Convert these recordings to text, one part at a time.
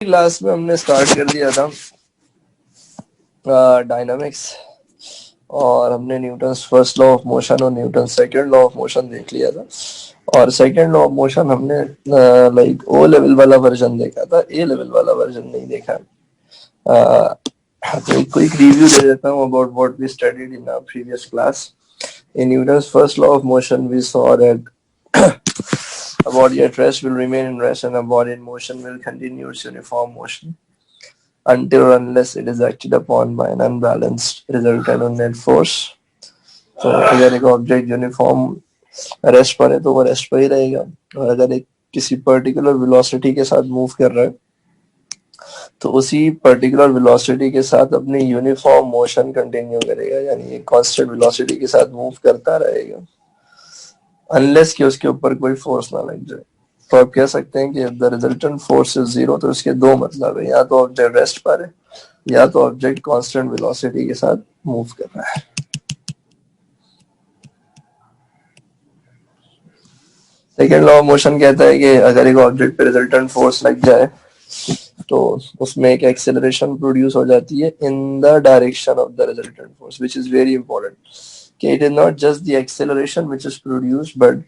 Class में हमने start कर दिया था डायनामिक्स और हमने Newton's first law of motion और Newton second law of motion देख लिया था। और सेकंड लॉ ऑफ मोशन हमने लाइक ओ लेवल वाला वर्जन देखा था, ए लेवल वाला वर्जन नहीं देखा। तो एक क्विक रिव्यू दे देता हूँ about what we studied in our previous class. In Newton's first law of motion, we saw that a body at rest will remain in rest and a body in motion will continue its uniform motion until or unless it is acted upon by an unbalanced resultant or net force. तो अगर एक object uniform rest पर है तो वो rest पर ही रहेगा, और अगर एक किसी पर्टिकुलर वेलोसिटी के साथ मूव कर रहा है तो उसी पर्टिकुलर वेलोसिटी के साथ अपनी यूनिफॉर्म मोशन कंटिन्यू करेगा, यानी एक कांस्टेंट वेलोसिटी के साथ मूव करता रहेगा अनलेस कि उसके ऊपर कोई फोर्स ना लग जाए। तो आप कह सकते हैं कि the resultant force is zero. तो इसके दो मतलब है, या तो ऑब्जेक्ट रेस्ट पर है या तो ऑब्जेक्ट कांस्टेंट वेलोसिटी के साथ मूव कर रहा है। सेकेंड लॉ ऑफ मोशन कहता है कि अगर एक ऑब्जेक्ट पे रिजल्टेंट फोर्स लग जाए तो उसमें एक एक्सेलरेशन प्रोड्यूस हो जाती है in the direction of the resultant force, which is very important कि it is not just the acceleration which is produced but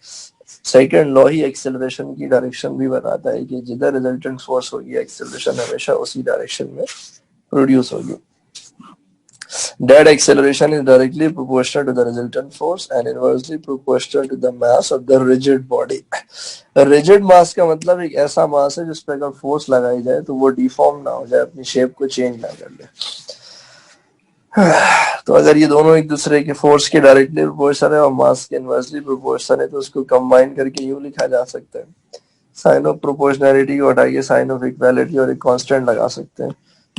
second law ही एक्सेलरेशन की डायरेक्शन भी बताता है कि जिधर रिजल्टेंट फोर्स होगी एक्सेलरेशन हमेशा उसी डायरेक्शन में प्रोड्यूस होगी। That acceleration is directly proportional to the resultant force and inversely proportional to the mass of the rigid body. Rigid mass का मतलब एक ऐसा मास है जिस पे अगर फोर्स लगाई जाए तो वो डिफॉर्म ना हो जाए, अपनी शेप को चेंज ना कर ले। तो अगर ये दोनों एक दूसरे के फोर्स के डायरेक्टली प्रोपोर्शनल है और मास के इनवर्सली प्रोपोर्शनल है तो उसको कंबाइन करके यूं लिखा जा सकता है, साइन ऑफ प्रोपोर्शनैलिटी को हटा के साइन ऑफ इक्वालिटी और एक कांस्टेंट लगा सकते हैं,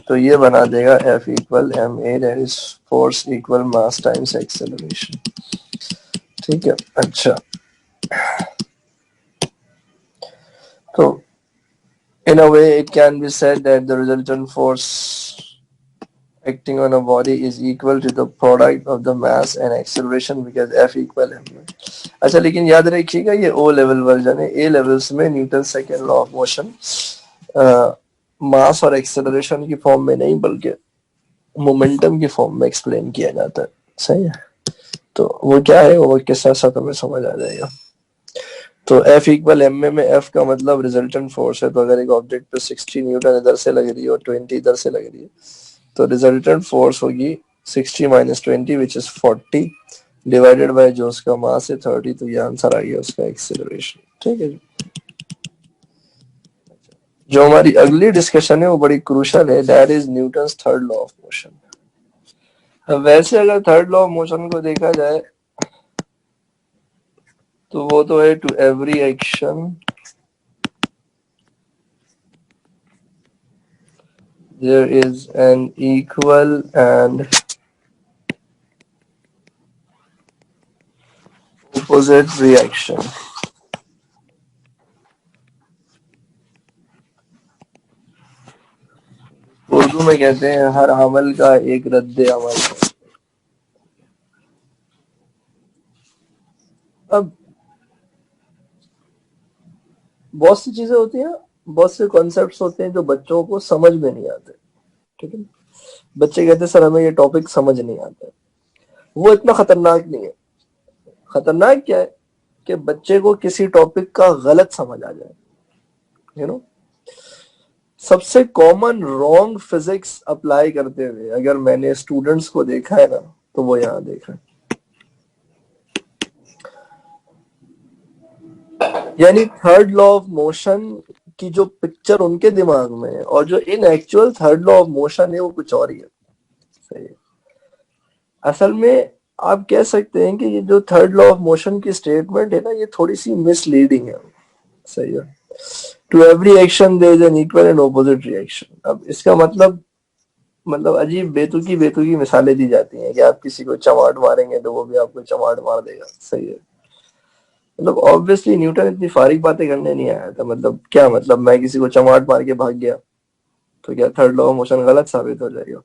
तो ये बना देगा F equal M A, that is force equal mass times acceleration. ठीक है, अच्छा तो in a way it can be said that the resultant force acting on a body is equal to the product of the mass and acceleration because F equal m। अच्छा, लेकिन याद रखिएगा ये ओ level version है, A levels में Newton second law of motion mass और acceleration की form में नहीं बल्कि मोमेंटम की फॉर्म में एक्सप्लेन किया जाता है। सही है, तो वो क्या है वो किस साथ हमें समझ आ जाएगा। तो F इक्वल एम में F का मतलब रिजल्टेंट फोर्स है, तो अगर एक ऑब्जेक्ट पे 60 न्यूटन इधर से लग रही है और 20 इधर से लग रही है तो रिजल्टेंट फोर्स होगी 60 minus 20 which is 40 divided by जो उसका मास है 30, तो ये आंसर आ गया उसका एक्सेलरेशन। ठीक है जी। जो हमारी अगली डिस्कशन है वो बड़ी क्रूशल है, that is Newton's third law of motion. वैसे अगर थर्ड लॉ ऑफ मोशन को देखा जाए तो वो तो है to every action there is an equal and opposite reaction। Urdu में कहते हैं हर अमल का एक रद्द अमल। अब बहुत सी चीजें होती हैं, बहुत से कॉन्सेप्ट्स होते हैं जो बच्चों को समझ में नहीं आते। ठीक है, बच्चे कहते हैं सर हमें ये टॉपिक समझ नहीं आता। वो इतना खतरनाक नहीं है। खतरनाक क्या है कि बच्चे को किसी टॉपिक का गलत समझ आ जाए। यू नो, सबसे कॉमन रॉन्ग फिजिक्स अप्लाई करते हुए अगर मैंने स्टूडेंट्स को देखा है ना तो वो यहां देखा है। यानी थर्ड लॉ ऑफ मोशन की जो पिक्चर उनके दिमाग में है और जो इन actual third law of motion है वो कुछ और ही है। सही है, असल में आप कह सकते हैं कि ये जो थर्ड लॉ ऑफ मोशन की स्टेटमेंट है ना ये थोड़ी सी मिसलीडिंग है। सही है, to every action there is an equal and opposite reaction. अब इसका मतलब अजीब बेतुकी बेतुकी मिसालें दी जाती हैं कि आप किसी को चमाट मारेंगे तो वो भी आपको चमाट मार देगा। सही है, मतलब ऑब्वियसली न्यूटन इतनी फारिग बातें करने नहीं आया था। मतलब क्या मतलब मैं किसी को चमाट मार के भाग गया तो क्या थर्ड लॉ ऑफ मोशन गलत साबित हो जाएगा?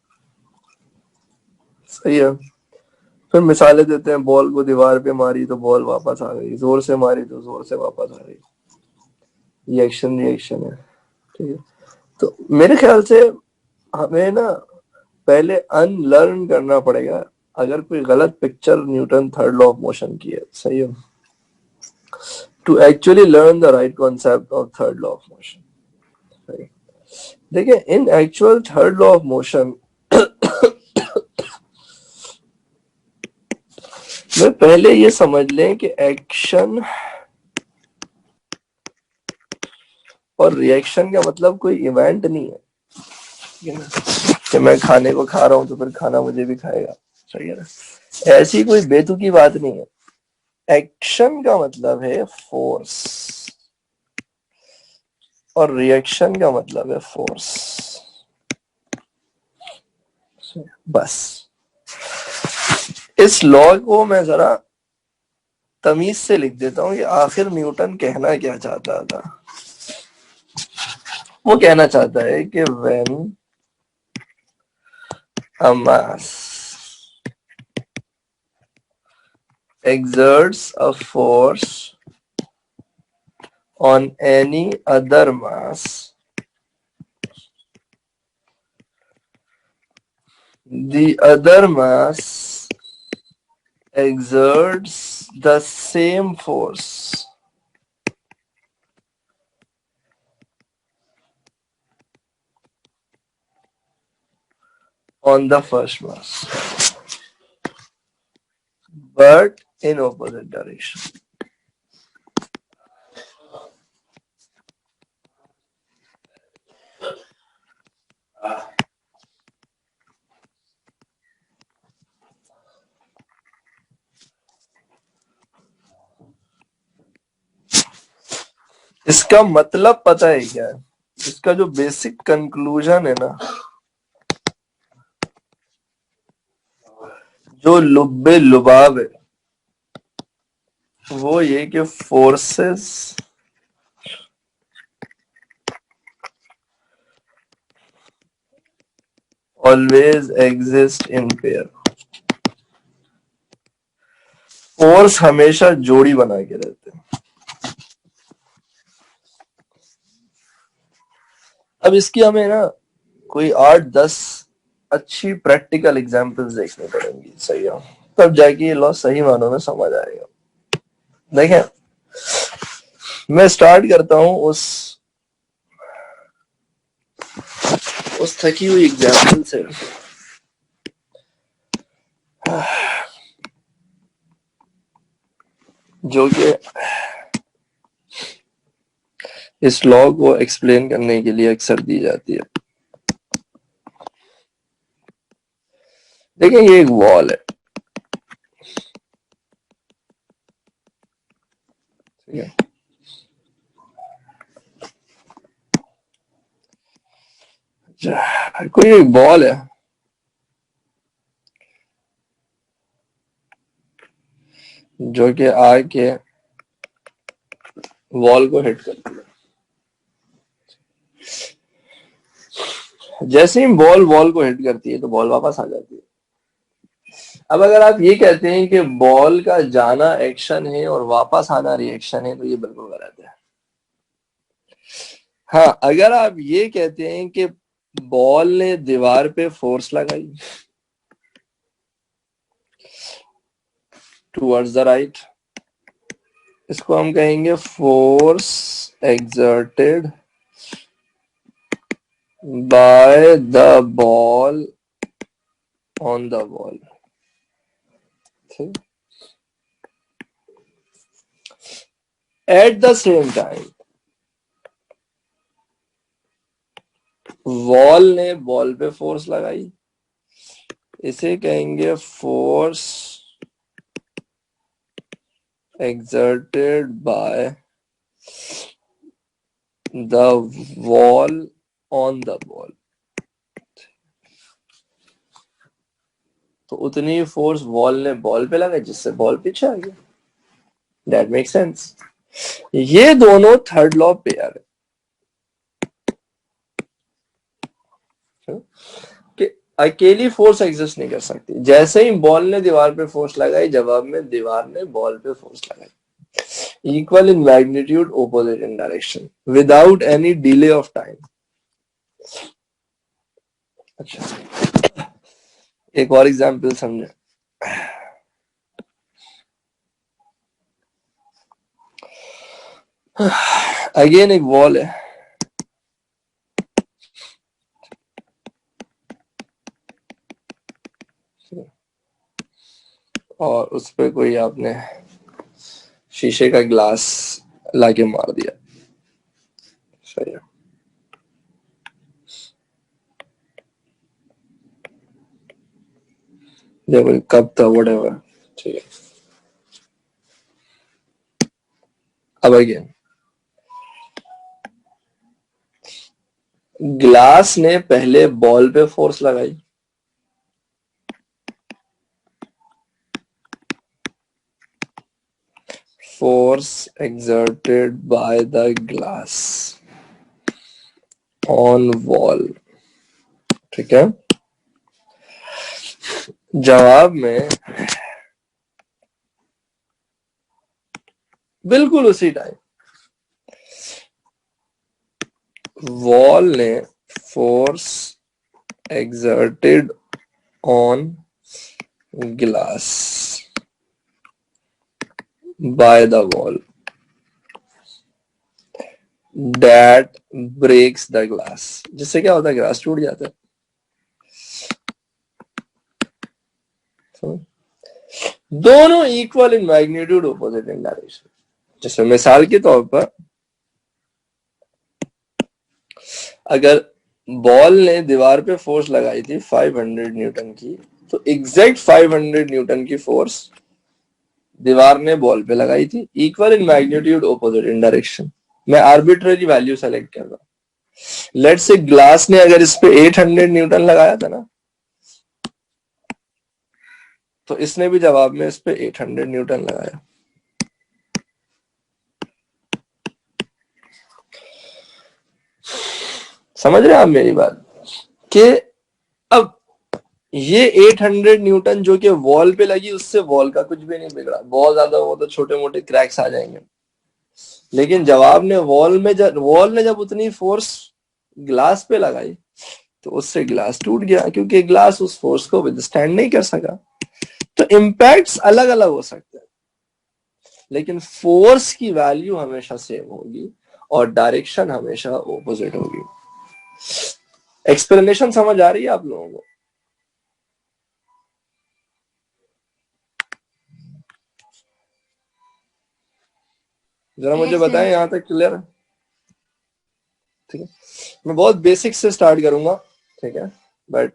सही है, फिर मिसालें देते हैं, बॉल को दीवार पे मारी तो बॉल वापस आ गई, जोर से मारी तो जोर से वापस आ गई। ये एक्शन रिएक्शन है। ठीक है, तो मेरे ख्याल से हमें ना पहले अनलर्न करना पड़ेगा अगर कोई गलत picture Newton third law of motion की है, सही है, to actually learn the right concept of third law of motion. सही। देखिए in actual third law of motion में पहले ये समझ लें कि एक्शन और रिएक्शन का मतलब कोई इवेंट नहीं है, ठीक है ना, कि मैं खाने को खा रहा हूं तो फिर खाना मुझे भी खाएगा, सही है ना, ऐसी कोई बेतुकी बात नहीं है। एक्शन का मतलब है फोर्स और रिएक्शन का मतलब है फोर्स, बस। इस लॉ को मैं जरा तमीज से लिख देता हूं कि आखिर न्यूटन कहना क्या चाहता था। वो कहना चाहता है कि when a mass exerts a force on any other mass, the other mass exerts the same force on the first mass, but in opposite direction. इसका मतलब पता है क्या है? इसका जो बेसिक कंक्लूजन है ना, जो लुब्बे लुबाब है, वो ये कि forces always exist in pair. Force हमेशा जोड़ी बना के रहते हैं। अब इसकी हमें ना कोई 8-10 अच्छी प्रैक्टिकल एग्जांपल्स देखनी पड़ेंगी, सही है, तब जाके ये लॉ सही मानों में समझ आएगा। देखें, मैं स्टार्ट करता हूं उस थकी हुई एग्जांपल से, जो कि इस लॉ को एक्सप्लेन करने के लिए अक्सर दी जाती है। देखिए ये एक वॉल है, ठीक है, कोई एक बॉल है जो कि आके वॉल को हिट करती है। जैसे ही बॉल वॉल को हिट करती है तो बॉल वापस आ जाती है। अब अगर आप ये कहते हैं कि बॉल का जाना एक्शन है और वापस आना रिएक्शन है, तो ये बिल्कुल गलत है। हाँ, अगर आप ये कहते हैं कि बॉल ने दीवार पे फोर्स लगाई टुवर्ड्स द राइट, इसको हम कहेंगे force exerted by the ball on the wall. At the same time wall ने बॉल पे फोर्स लगाई, इसे कहेंगे force exerted by the wall on the ball। तो उतनी फोर्स वॉल ने बॉल पे लगाई जिससे बॉल पीछे आ गया। That make sense. ये दोनों थर्ड लॉ पेयर है कि अकेली फोर्स एग्जिस्ट नहीं कर सकती। जैसे ही बॉल ने दीवार पे फोर्स लगाई, जवाब में दीवार ने बॉल पे फोर्स लगाई। Equal in magnitude, opposite in direction, without any delay of time. अच्छा, एक और एग्जांपल समझे। अगेन एक वॉल है, और उस पे कोई आपने शीशे का ग्लास लाके मार दिया। सही है, या कोई कप था, व्हाटएवर। ठीक है, अब अगेन ग्लास ने पहले बॉल पे फोर्स लगाई, force exerted by the glass on wall। ठीक है, जवाब में बिल्कुल उसी टाइम वॉल ने force exerted on glass by the wall that breaks the glass, जिससे क्या होता है, ग्लास टूट जाता है। दोनों equal in magnitude, opposite in direction. जैसे मिसाल के तौर पर अगर बॉल ने दीवार पे फोर्स लगाई थी 500 न्यूटन की, तो एग्जैक्ट 500 न्यूटन की फोर्स दीवार ने बॉल पे लगाई थी, equal in magnitude, opposite in direction. मैं आर्बिट्ररी वैल्यू सेलेक्ट कर रहा हूं। लेट्स से ग्लास ने अगर इस पे 800 न्यूटन लगाया था ना, तो इसने भी जवाब में इस पे 800 न्यूटन लगाया। समझ रहे हैं आप मेरी बात? कि अब ये 800 न्यूटन जो कि वॉल पे लगी, उससे वॉल का कुछ भी नहीं बिगड़ा। बहुत ज्यादा वो तो छोटे मोटे क्रैक्स आ जाएंगे, लेकिन जवाब ने वॉल ने जब उतनी फोर्स ग्लास पे लगाई, तो उससे ग्लास टूट गया, क्योंकि ग्लास उस फोर्स को विदस्टैंड नहीं कर सका। तो इम्पैक्ट्स अलग अलग हो सकते हैं, लेकिन फोर्स की वैल्यू हमेशा सेम होगी और डायरेक्शन हमेशा ऑपोजिट होगी। एक्सप्लेनेशन समझ आ रही है आप लोगों को? जरा मुझे बताएं, यहां तक क्लियर है? ठीक है, मैं बहुत बेसिक से स्टार्ट करूंगा, ठीक है, बट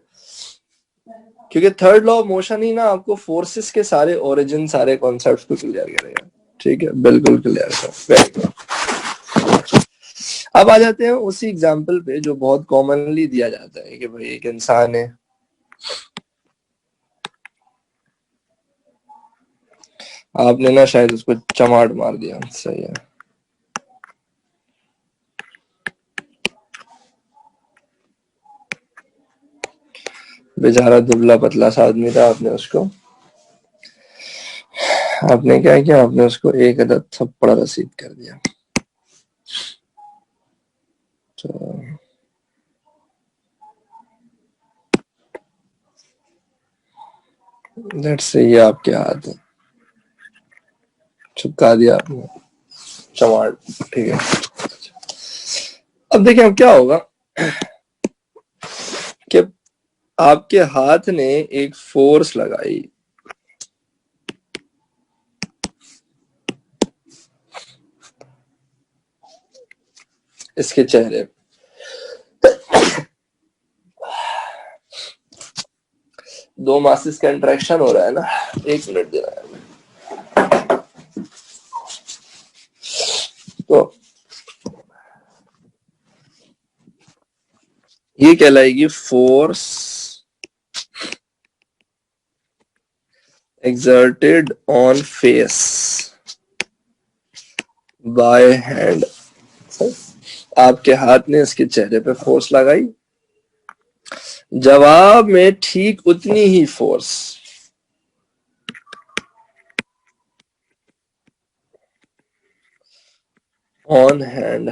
क्योंकि थर्ड लॉ ऑफ मोशन ही ना आपको फोर्सेस के सारे ओरिजिन, सारे कॉन्सेप्ट्स को क्लियर करेगा। ठीक है, बिल्कुल क्लियर है, वेरी गुड। अब आ जाते हैं उसी एग्जांपल पे जो बहुत कॉमनली दिया जाता है कि भाई एक इंसान है, आपने ना शायद उसको चमाट मार दिया। सही है, बेचारा दुबला पतला सा आदमी था, आपने क्या किया, आपने उसको एक अदद थप्पड़ रसीद कर दिया। तो लेट्स से ये आपके हाथ है, चुपका दिया आपने चमाट। ठीक है, अब देखिए अब क्या होगा कि आपके हाथ ने एक फोर्स लगाई, इसके चेहरे, दो मासिस का इंटरेक्शन हो रहा है ना। एक मिनट देना है। तो ये कहलाएगी force exerted on face by hand। आपके हाथ ने इसके चेहरे पे फोर्स लगाई, जवाब में ठीक उतनी ही force on hand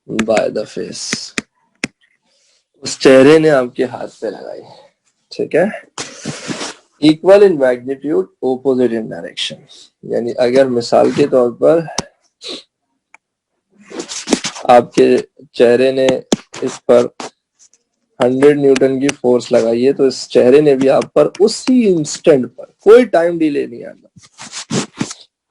by the face. चेहरे ने आपके हाथ पे लगाई, ठीक है, equal in magnitude opposite in direction, यानी अगर मिसाल के तौर पर आपके चेहरे ने इस पर 100 न्यूटन की फोर्स लगाई है, तो इस चेहरे ने भी आप पर उसी इंस्टेंट पर, कोई टाइम डिले नहीं आता,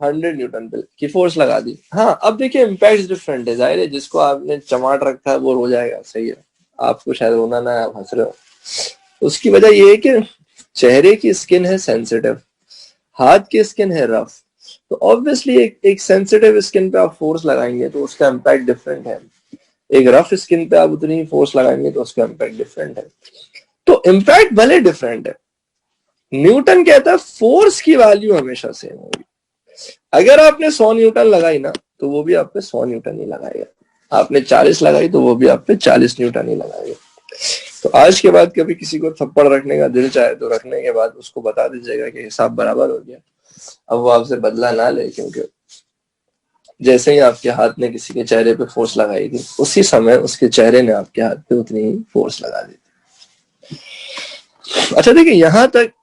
100 न्यूटन की फोर्स लगा दी। हाँ, अब देखिए इम्पैक्ट डिफरेंट है, जाहिर है जिसको आपने चमाट रखा है वो रो जाएगा, सही है, आपको शायद रोना ना है, आप हंस रहे हो। उसकी वजह ये है कि चेहरे की स्किन है सेंसिटिव, हाथ की स्किन है रफ, तो ऑब्वियसली एक सेंसिटिव स्किन पे आप फोर्स लगाएंगे तो उसका इम्पैक्ट डिफरेंट है, एक रफ स्किन पे आप उतनी ही फोर्स लगाएंगे तो उसका इम्पैक्ट डिफरेंट है। तो इम्पैक्ट भले डिफरेंट है, न्यूटन कहता है फोर्स की वैल्यू हमेशा सेम होगी। अगर आपने 100 न्यूटन लगाई ना, तो वो भी आप पे 100 न्यूटन ही लगाएगा, आपने 40 लगाई तो वो भी आप पे 40 न्यूटन ही लगाएगा। तो आज के बाद कभी किसी को थप्पड़ रखने का दिल चाहे तो रखने के बाद उसको बता दीजिएगा कि हिसाब बराबर हो गया, अब वो आपसे बदला ना ले, क्योंकि जैसे ही आपके हाथ ने किसी के चेहरे पे फोर्स लगाई थी, उसी समय उसके चेहरे ने आपके हाथ पे उतनी ही फोर्स लगा दी थी। अच्छा देखिए, यहां तक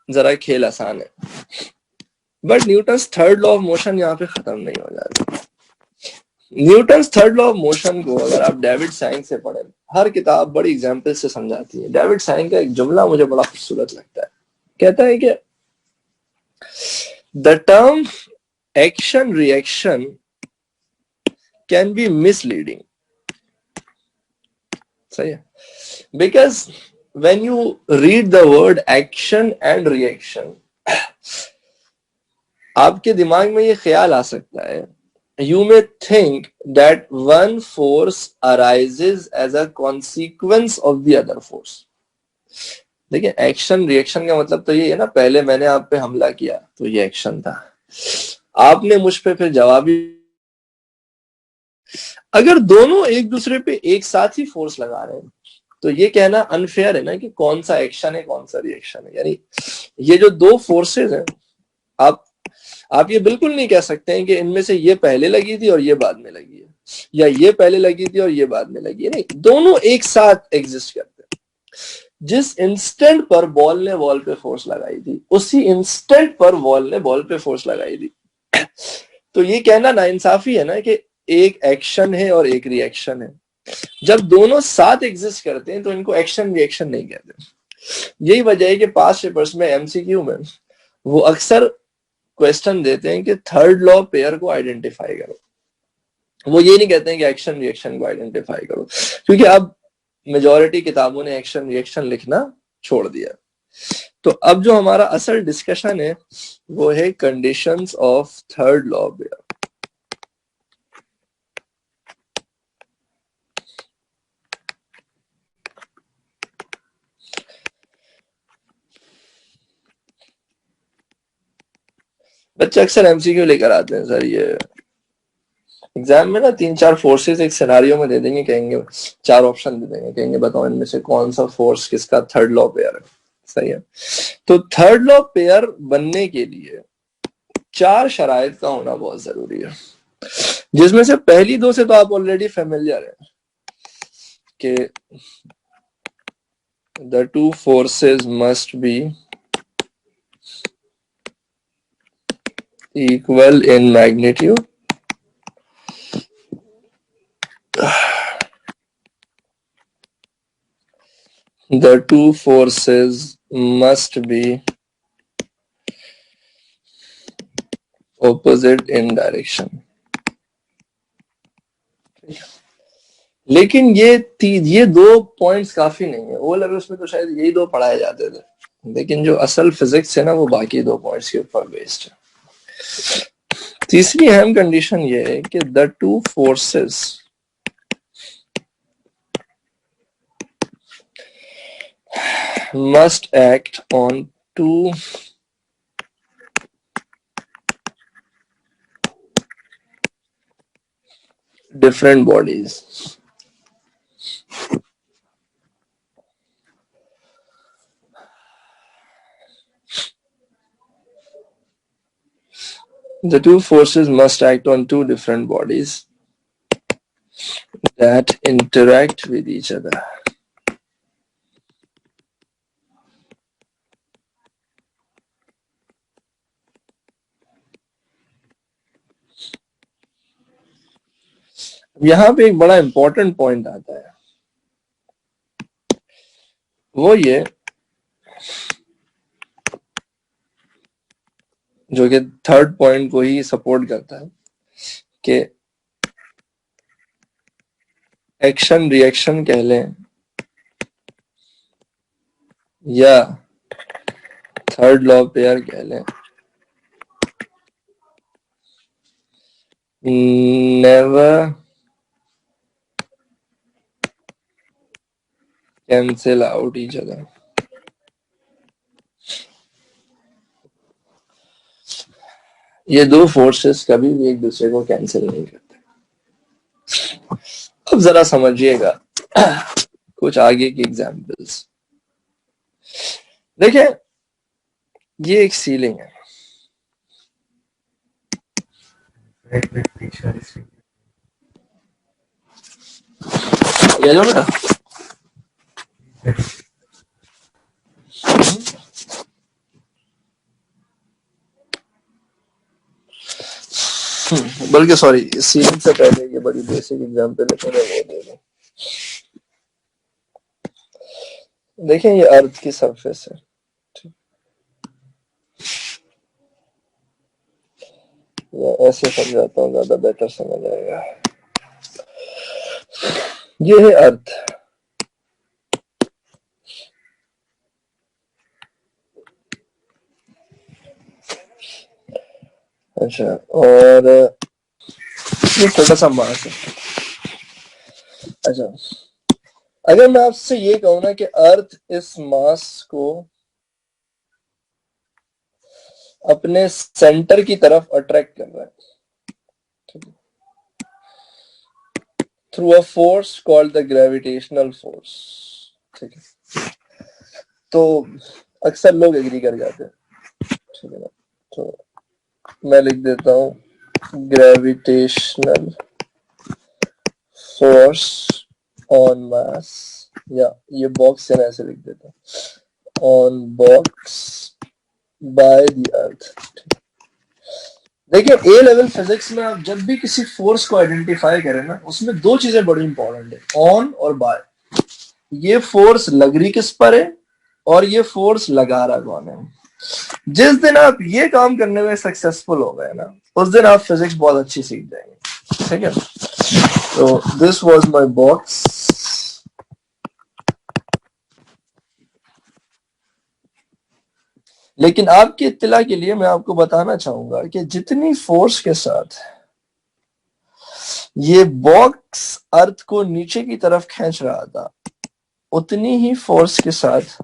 जरा खेल आसान है, but Newton's third law of motion यहाँ पे खत्म नहीं हो जाता। Newton's third law of motion को अगर आप डेविड साइंक से पढ़ें, हर किताब बड़ी एग्जाम्पल से समझाती है। डेविड साइंक का एक जुमला मुझे बड़ा खूबसूरत लगता है, कहता है कि the term action reaction can be misleading, सही है, because when you read the word action and reaction, आपके दिमाग में ये ख्याल आ सकता है, you may think that one force arises as a consequence of the other force। देखिए, एक्शन रिएक्शन का मतलब तो ये है ना, पहले मैंने आप पे हमला किया तो ये एक्शन था, आपने मुझ पे फिर जवाबी, अगर दोनों एक दूसरे पे एक साथ ही फोर्स लगा रहे हैं तो ये कहना अनफेयर है ना कि कौन सा एक्शन है कौन सा रिएक्शन है। यानी ये जो दो फोर्सेस हैं, आप ये बिल्कुल नहीं कह सकते हैं कि इनमें से ये पहले लगी थी और ये बाद में लगी है, या ये पहले लगी थी और ये बाद में लगी है, नहीं, दोनों एक साथ एग्जिस्ट करते हैं। जिस इंस्टेंट पर बॉल ने बॉल पे फोर्स लगाई थी, उसी इंस्टेंट पर बॉल ने बॉल पे फोर्स लगाई थी। तो ये कहना नाइंसाफी है ना कि एक एक्शन है और एक रिएक्शन है। जब दोनों साथ एग्जिस्ट करते हैं तो इनको एक्शन रिएक्शन नहीं कहते। यही वजह है कि पास्ट पेपर्स में एमसीक्यू में वो अक्सर क्वेश्चन देते हैं कि थर्ड लॉ पेयर को आइडेंटिफाई करो, वो ये नहीं कहते हैं कि एक्शन रिएक्शन को आइडेंटिफाई करो, क्योंकि अब मेजॉरिटी किताबों ने एक्शन रिएक्शन लिखना छोड़ दिया। तो अब जो हमारा असल डिस्कशन है वो है conditions of third law pair. बच्चे अक्सर एमसीक्यू लेकर आते हैं, सर ये एग्जाम में ना 3-4 फोर्सेस एक सिनेरियो में दे देंगे, कहेंगे 4 ऑप्शन दे देंगे, कहेंगे बताओ इनमें से कौन सा फोर्स किसका थर्ड लॉ पेयर है, सही है। तो थर्ड लॉ पेयर बनने के लिए 4 शराइत का होना बहुत जरूरी है, जिसमें से पहली 2 से तो आप ऑलरेडी फेमिलियर है कि the two forces must be equal in magnitude, the two forces must be opposite in direction। लेकिन ये 2 पॉइंट्स काफी नहीं है, ओ लेवल्स में तो शायद यही 2 पढ़ाए जाते थे, लेकिन जो असल फिजिक्स है ना वो बाकी 2 पॉइंट्स के ऊपर बेस्ड है। तीसरी अहम कंडीशन ये है कि the two forces must act on 2 different bodies। The two forces must act on 2 different bodies that interact with each other. यहाँ पे एक बड़ा इंपॉर्टेंट पॉइंट आता है, वो ये जो कि थर्ड पॉइंट को ही सपोर्ट करता है कि एक्शन रिएक्शन कह लें या थर्ड लॉ ऑफ पेयर कह लें, never cancel out each other. ये दो फोर्सेस कभी भी एक दूसरे को कैंसिल नहीं करते। अब जरा समझिएगा कुछ आगे की एग्जांपल्स। देखिए, ये एक सीलिंग है, ये जो बेटा बल्कि सॉरी, सीलिंग से पहले ये बड़ी बेसिक एग्जांपल है, वो दे दूं। देखें, ये अर्थ की सरफेस है, या ऐसे समझाता हूँ ज्यादा बेटर समझ आएगा। ये है अर्थ, अच्छा, और ये छोटा सा मास है। अच्छा, अगर मैं आपसे ये कहूँ ना कि अर्थ इस मास को अपने सेंटर की तरफ अट्रैक्ट कर रहा है through a force called the gravitational force, ठीक है, तो अक्सर लोग एग्री कर जाते हैं, ठीक है ना। तो मैं लिख देता हूँ ग्रेविटेशनल फोर्स ऑन मास, या ये बॉक्स है ना, ऐसे लिख देता हूँ, on box by the earth. देखिए, ए लेवल फिजिक्स में आप जब भी किसी फोर्स को आइडेंटिफाई करें ना, उसमें दो चीजें बड़ी इंपॉर्टेंट है, ऑन और बाय। ये फोर्स लग रही किस पर है और ये फोर्स लगा रहा कौन है। जिस दिन आप ये काम करने में सक्सेसफुल हो गए ना, उस दिन आप फिजिक्स बहुत अच्छी सीख जाएंगे, ठीक है। तो दिस वाज माय बॉक्स, लेकिन आपकी इत्तला के लिए मैं आपको बताना चाहूंगा कि जितनी फोर्स के साथ ये बॉक्स अर्थ को नीचे की तरफ खींच रहा था, उतनी ही फोर्स के साथ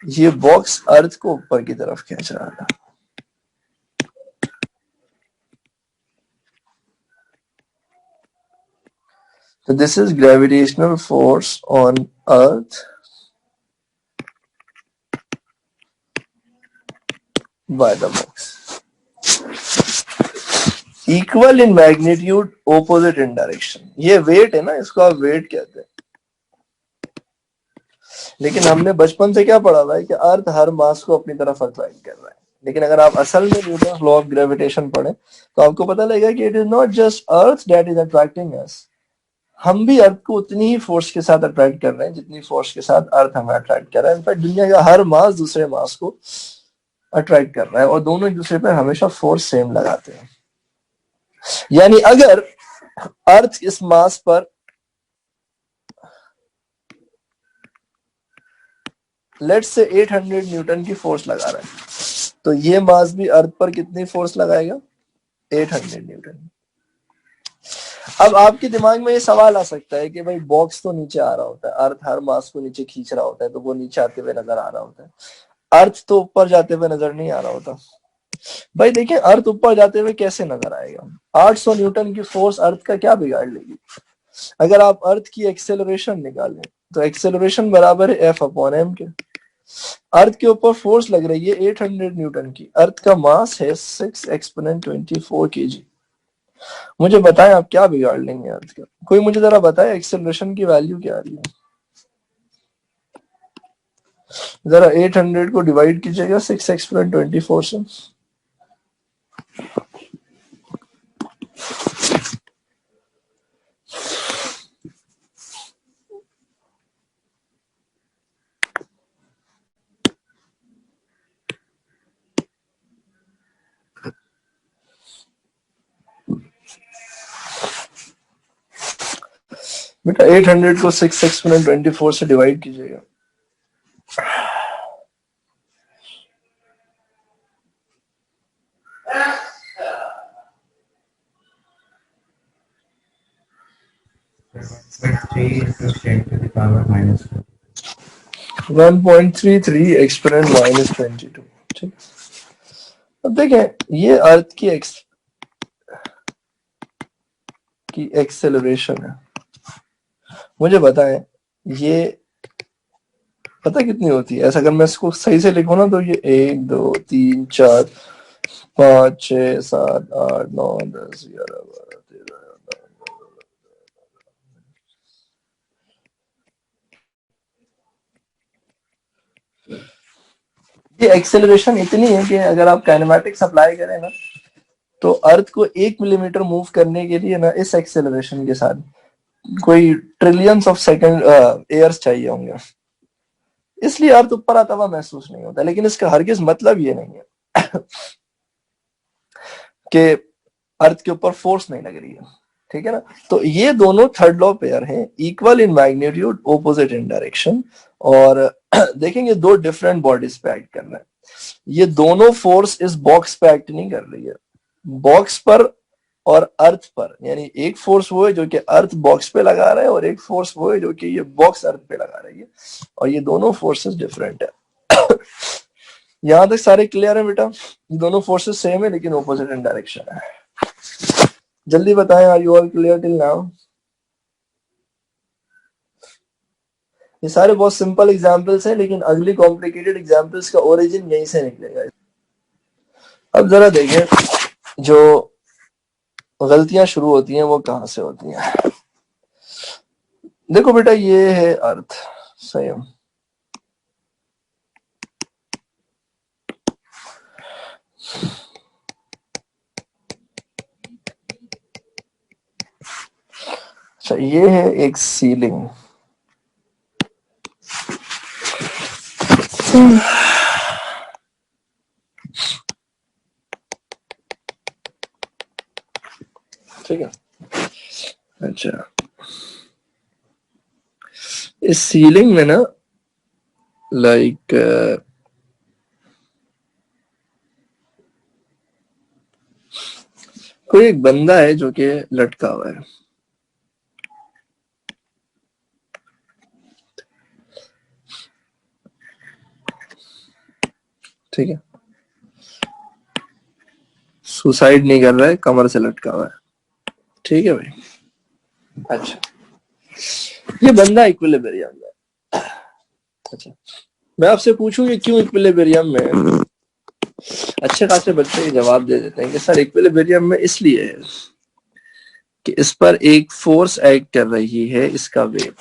ये बॉक्स अर्थ को ऊपर की तरफ खींच रहा था। So this is gravitational force on Earth by the box. Equal in magnitude, opposite in direction. ये वेट है ना, इसको आप वेट कहते हैं। लेकिन हमने बचपन से क्या पढ़ा हुआ है कि अर्थ हर मास को अपनी तरफ अट्रैक्ट कर रहा है। लेकिन अगर आप असल में न्यूटन्स लॉ ऑफ ग्रेविटेशन पढ़ें तो आपको पता लगेगा कि it is not just earth that is attracting us, हम भी अर्थ को उतनी ही फोर्स के साथ अट्रैक्ट कर रहे हैं जितनी फोर्स के साथ अर्थ हमें अट्रैक्ट कर रहा है। इनफैक्ट दुनिया का हर मास दूसरे मास को अट्रैक्ट कर रहा है और दोनों एक दूसरे पर हमेशा फोर्स सेम लगाते हैं। यानी अगर अर्थ इस मास पर लेट्स से 800 न्यूटन की फोर्स लगा रहा है, तो ये मास भी अर्थ पर कितनी फोर्स लगाएगा? 800 न्यूटन। अब आपके दिमाग में ये सवाल आ सकता है कि भाई बॉक्स तो नीचे आ रहा होता है, अर्थ हर मास को नीचे खींच रहा होता है, तो वो नीचे आते हुए नजर आ रहा होता है, अर्थ तो ऊपर जाते हुए नजर नहीं आ रहा होता। भाई देखिए, अर्थ ऊपर जाते हुए कैसे नजर आएगा? 800 न्यूटन की फोर्स अर्थ का क्या बिगाड़ लेगी? अगर आप अर्थ की एक्सेलरेशन निकालें तो एक्सेलरेशन बराबर है एफ अपॉन एम के। अर्थ के ऊपर फोर्स लग रही है 800 न्यूटन की, अर्थ का मास है 6 एक्सपोनेंट 24 kg। मुझे बताएं आप क्या बिगाड़ लेंगे अर्थ का? कोई मुझे जरा बताए एक्सेलरेशन की वैल्यू क्या आ रही है? जरा 800 को डिवाइड कीजिएगा 6 एक्सपोनेंट 24 से। बेटा 800 को 6 एक्सपोनेंट 24 से डिवाइड कीजिएगा। -1.33 एक्सपोनेंट -22। ठीक। अब देखें ये अर्थ की एक्सेलरेशन है। मुझे बताएं ये पता कितनी होती है? ऐसा अगर मैं इसको सही से लिखूं ना तो ये 1 2 3 4 5 6 7 8 9 10 11 12 13 ये एक्सेलरेशन इतनी है कि अगर आप काइनेमैटिक्स अप्लाई करें ना तो अर्थ को 1 मिलीमीटर मूव करने के लिए ना इस एक्सेलरेशन के साथ कोई ट्रिलियंस ऑफ सेकंड एयर्स चाहिए होंगे। इसलिए अर्थ ऊपर आता हुआ महसूस नहीं होता, लेकिन इसका हरगिज मतलब ये नहीं है कि अर्थ के ऊपर फोर्स नहीं लग रही है। ठीक है ना? तो ये दोनों थर्ड लॉ पेयर हैं, equal in magnitude opposite in direction. और देखेंगे दो डिफरेंट बॉडीज पे एक्ट कर रहे हैं। ये दोनों फोर्स इस बॉक्स पे एक्ट नहीं कर रही है, बॉक्स पर और अर्थ पर। यानी एक फोर्स वो है जो कि अर्थ बॉक्स पे लगा रहा है और एक फोर्स वो है जो कि ये बॉक्स अर्थ पे लगा रही है, और ये दोनों फोर्सेस डिफरेंट है। यहां तक सारे क्लियर है बेटा? ये दोनों फोर्सेस सेम है लेकिन ऑपोजिट इन डायरेक्शन है। जल्दी बताएं, are you all clear till now? ये सारे बहुत सिंपल एग्जांपल्स हैं, लेकिन अगली कॉम्प्लिकेटेड एग्जांपल्स का ओरिजिन यहीं से निकलेगा। अब जरा देखें जो गलतियां शुरू होती हैं वो कहां से होती हैं। देखो बेटा ये है अर्थ, संयम। अच्छा ये है एक सीलिंग। ठीक है। अच्छा इस सीलिंग में ना लाइक कोई एक बंदा है जो कि लटका हुआ है। ठीक है, सुसाइड नहीं कर रहा है, कमर से लटका हुआ है। ठीक है भाई। अच्छा ये बंदा इक्विलिब्रियम में। अच्छा मैं आपसे पूछूं ये क्यों इक्विलिब्रियम में? अच्छे खासे बच्चे ये जवाब दे देते हैं कि सर इक्विलिब्रियम में इसलिए है कि इस पर एक फोर्स एक्ट कर रही है, इसका weight.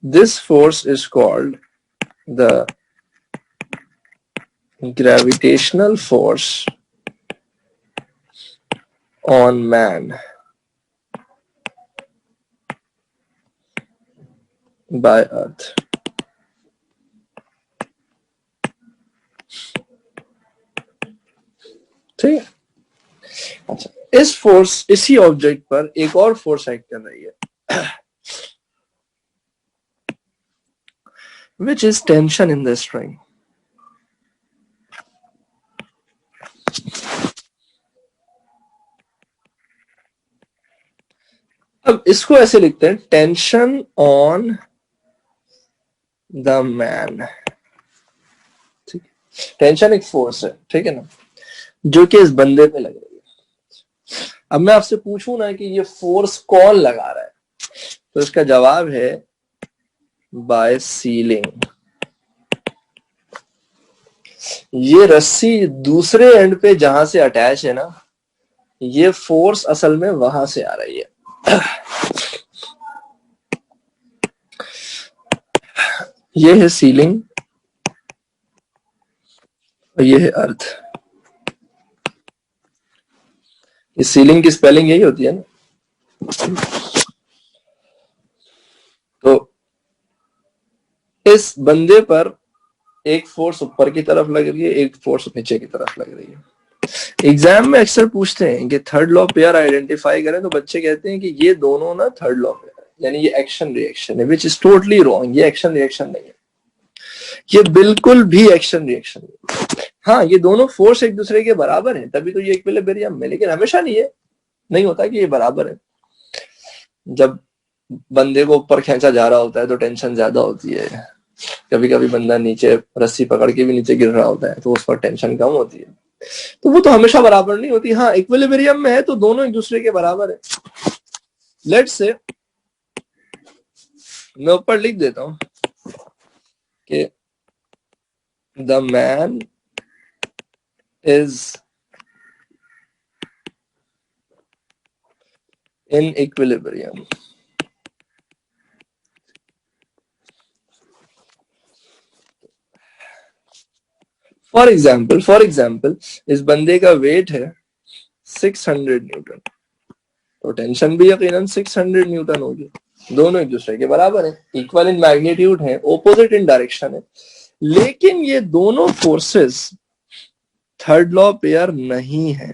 This force is called the gravitational force on man by earth। ठीक है। अच्छा इस फोर्स, इसी ऑब्जेक्ट पर एक और फोर्स एक्ट कर रही है which is tension in the string। अब इसको ऐसे लिखते हैं, टेंशन ऑन द मैन। ठीक है, टेंशन एक फोर्स है, ठीक है ना, जो कि इस बंदे पे लग रही है। अब मैं आपसे पूछूं ना कि ये फोर्स कौन लगा रहा है, तो इसका जवाब है बाय सीलिंग। ये रस्सी दूसरे एंड पे जहां से अटैच है ना, ये फोर्स असल में वहां से आ रही है। ये है सीलिंग और ये है अर्थ। इस सीलिंग की स्पेलिंग यही होती है ना। तो इस बंदे पर एक फोर्स ऊपर की तरफ लग रही है, एक फोर्स नीचे की तरफ लग रही है। एग्जाम में अक्सर पूछते हैं कि थर्ड लॉ पेयर आइडेंटिफाई करें, तो बच्चे कहते हैं कि ये दोनों ना थर्ड लॉ पेयर है, यानी ये एक्शन रिएक्शन है, विच इज टोटली रॉन्ग। ये एक्शन रिएक्शन नहीं है, ये बिल्कुल भी एक्शन रिएक्शन नहीं। हाँ, ये दोनों फोर्स एक दूसरे के बराबर है, तभी तो ये इक्विलिब्रियम में, लेकिन हमेशा नहीं है, नहीं होता कि ये बराबर है। जब बंदे को ऊपर खींचा जा रहा होता है तो टेंशन ज्यादा होती है, कभी कभी बंदा नीचे रस्सी पकड़ के भी नीचे गिर रहा होता है तो उस पर टेंशन कम होती है, तो वो तो हमेशा बराबर नहीं होती। हाँ, इक्विलिब्रियम में है तो दोनों एक दूसरे के बराबर है। लेट्स से मैं ऊपर लिख देता हूं कि the man is in equilibrium. For example इस बंदे का वेट है 600 न्यूटन, तो टेंशन भी यकीनन 600 न्यूटन होगी। दोनों एक दूसरे के बराबर है, इक्वल इन मैग्नीट्यूड है, ओपोजिट इन डायरेक्शन है, लेकिन ये दोनों फोर्सेस थर्ड लॉ पेयर नहीं है।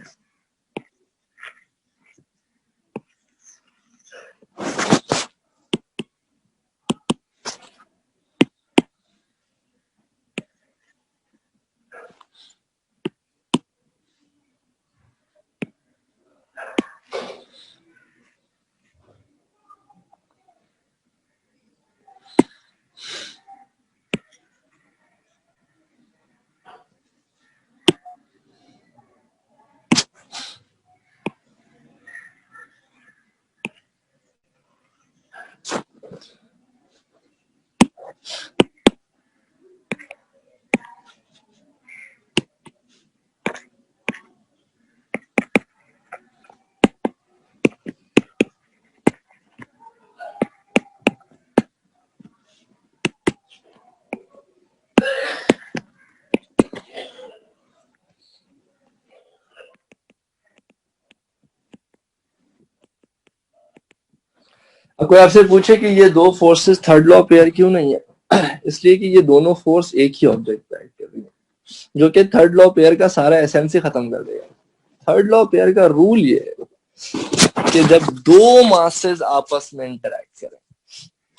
अब कोई आपसे पूछे कि ये दो फोर्सेस थर्ड लॉ पेयर क्यों नहीं है, इसलिए कि ये दोनों फोर्स एक ही ऑब्जेक्ट पे एक्ट कर रही है, जो कि थर्ड लॉ पेयर का सारा एसेंस ही खत्म कर देगा। थर्ड लॉ पेयर का रूल ये है कि जब दो मासेस आपस में इंटरैक्ट करें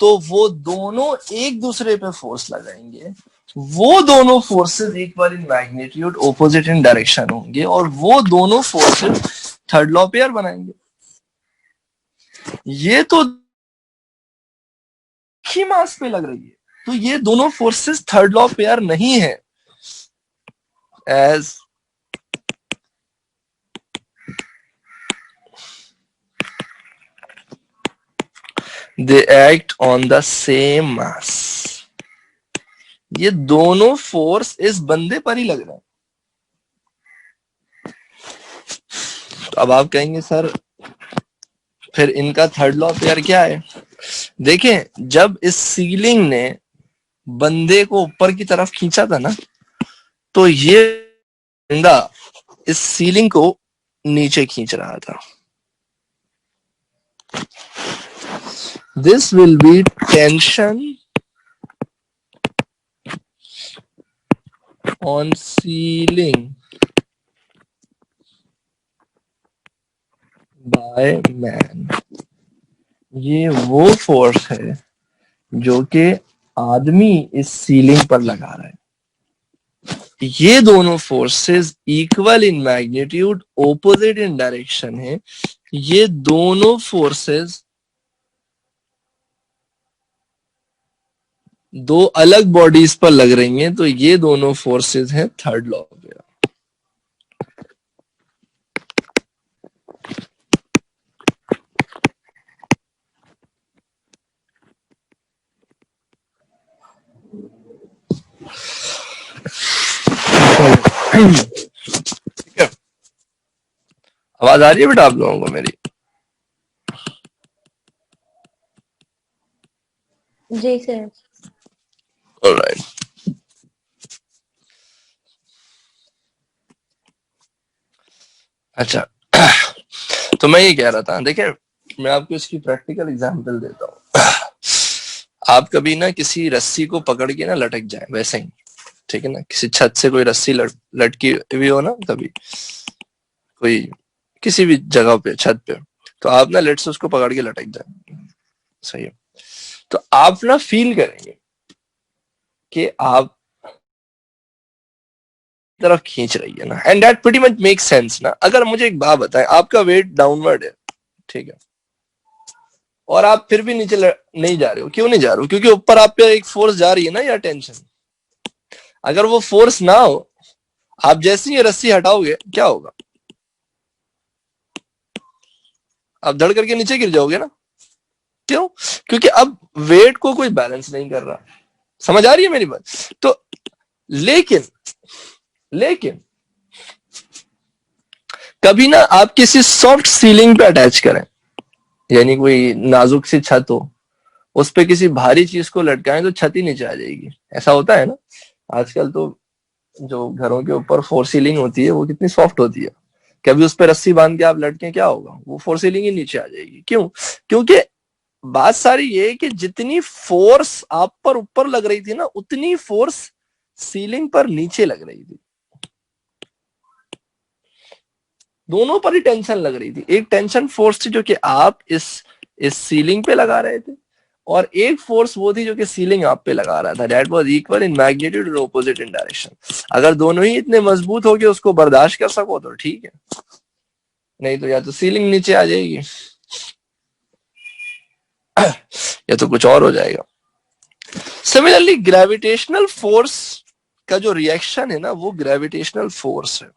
तो वो दोनों एक दूसरे पे फोर्स लगाएंगे, वो दोनों forces equal in magnitude, opposite in direction होंगे, और वो दोनों फोर्सेस थर्ड लॉ पेयर बनाएंगे। ये तो ही मास पे लग रही है, तो ये दोनों फोर्सेस थर्ड लॉ पेयर नहीं है, as they act on the same mass. ये दोनों फोर्स इस बंदे पर ही लग रहा है। तो अब आप कहेंगे सर फिर इनका थर्ड लॉ पेयर क्या है? देखें, जब इस सीलिंग ने बंदे को ऊपर की तरफ खींचा था ना, तो ये बंदा इस सीलिंग को नीचे खींच रहा था। This will be tension on ceiling by man. ये वो फोर्स है जो कि आदमी इस सीलिंग पर लगा रहा है। ये दोनों forces equal in magnitude, opposite in direction है। ये दोनों फोर्सेस दो अलग बॉडीज पर लग रही हैं, तो ये दोनों फोर्सेस हैं थर्ड लॉ पे। ठीक है, आवाज आ रही है बेटा आप लोगों को मेरी? जी सर। ऑलराइट, अच्छा। तो मैं ये कह रहा था, देखिए मैं आपको इसकी प्रैक्टिकल एग्जांपल देता हूँ। आप कभी ना किसी रस्सी को पकड़ के ना लटक जाए वैसे ही, ठीक है ना, किसी छत से कोई रस्सी लटकी हुई हो ना, कभी कोई किसी भी जगह पे छत पे, तो आप ना लेट से उसको पकड़ के लटक जाए, सही है, तो आप ना फील करेंगे कि आप तरफ खींच रही है ना, and that pretty much make sense ना। अगर मुझे एक बात बताएं, आपका वेट डाउनवर्ड है, ठीक है, और आप फिर भी नीचे नहीं जा रहे हो, क्यों नहीं जा रहे हो? क्योंकि ऊपर आप पे एक फोर्स जा रही है ना, या टेंशन। अगर वो फोर्स ना हो, आप जैसे ही ये रस्सी हटाओगे क्या होगा? आप धड़ करके नीचे गिर जाओगे ना। क्यों? क्योंकि अब वेट को कोई बैलेंस नहीं कर रहा। समझ आ रही है मेरी बात? तो लेकिन लेकिन कभी ना आप किसी सॉफ्ट सीलिंग पे अटैच करें, यानी कोई नाजुक सी छत हो, उस पे किसी भारी चीज को लटकाएं तो छत ही नीचे आ जाएगी। ऐसा होता है ना आजकल तो, जो घरों के ऊपर फोर सीलिंग होती है वो कितनी सॉफ्ट होती है, कभी उस पर रस्सी बांध के आप लटके क्या होगा? वो फोर सीलिंग ही नीचे आ जाएगी। क्यों? क्योंकि बात सारी ये है कि जितनी फोर्स आप पर ऊपर लग रही थी ना, उतनी फोर्स सीलिंग पर नीचे लग रही थी। दोनों पर ही टेंशन लग रही थी। एक टेंशन फोर्स थी जो कि आप इस सीलिंग पे लगा रहे थे, और एक फोर्स वो थी जो कि सीलिंग आप पे लगा रहा था। That was equal in magnitude और ऑपोजिट इन डायरेक्शन। अगर दोनों ही इतने मजबूत हो के उसको बर्दाश्त कर सको तो ठीक है, नहीं तो या तो सीलिंग नीचे आ जाएगी या तो कुछ और हो जाएगा। सिमिलरली ग्रेविटेशनल फोर्स का जो रिएक्शन है ना, वो ग्रेविटेशनल फोर्स है।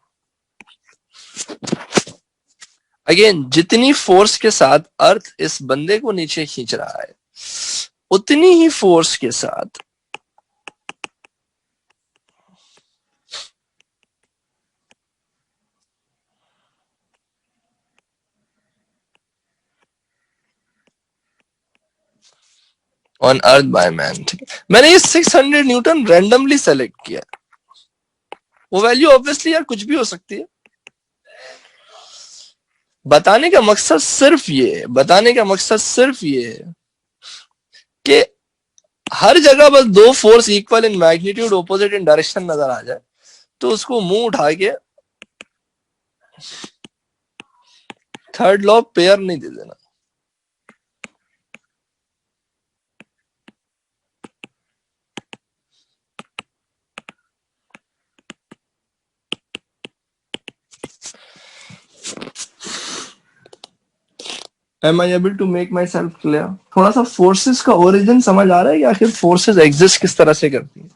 अगेन, जितनी फोर्स के साथ अर्थ इस बंदे को नीचे खींच रहा है, उतनी ही फोर्स के साथ ऑन अर्थ बाय मैन। मैंने ये 600 न्यूटन रैंडमली सेलेक्ट किया। वो वैल्यू ऑब्वियसली यार कुछ भी हो सकती है। बताने का मकसद सिर्फ ये है, बताने का मकसद सिर्फ ये है कि हर जगह बस दो force equal in magnitude opposite in direction नजर आ जाए, तो उसको मुंह उठा के थर्ड लॉ पेयर नहीं दे देना। Am I able to make myself clear? थोड़ा सा फोर्सेस का ओरिजिन समझ आ रहा है कि आखिर फोर्सेस एग्जिस्ट किस तरह से करती है,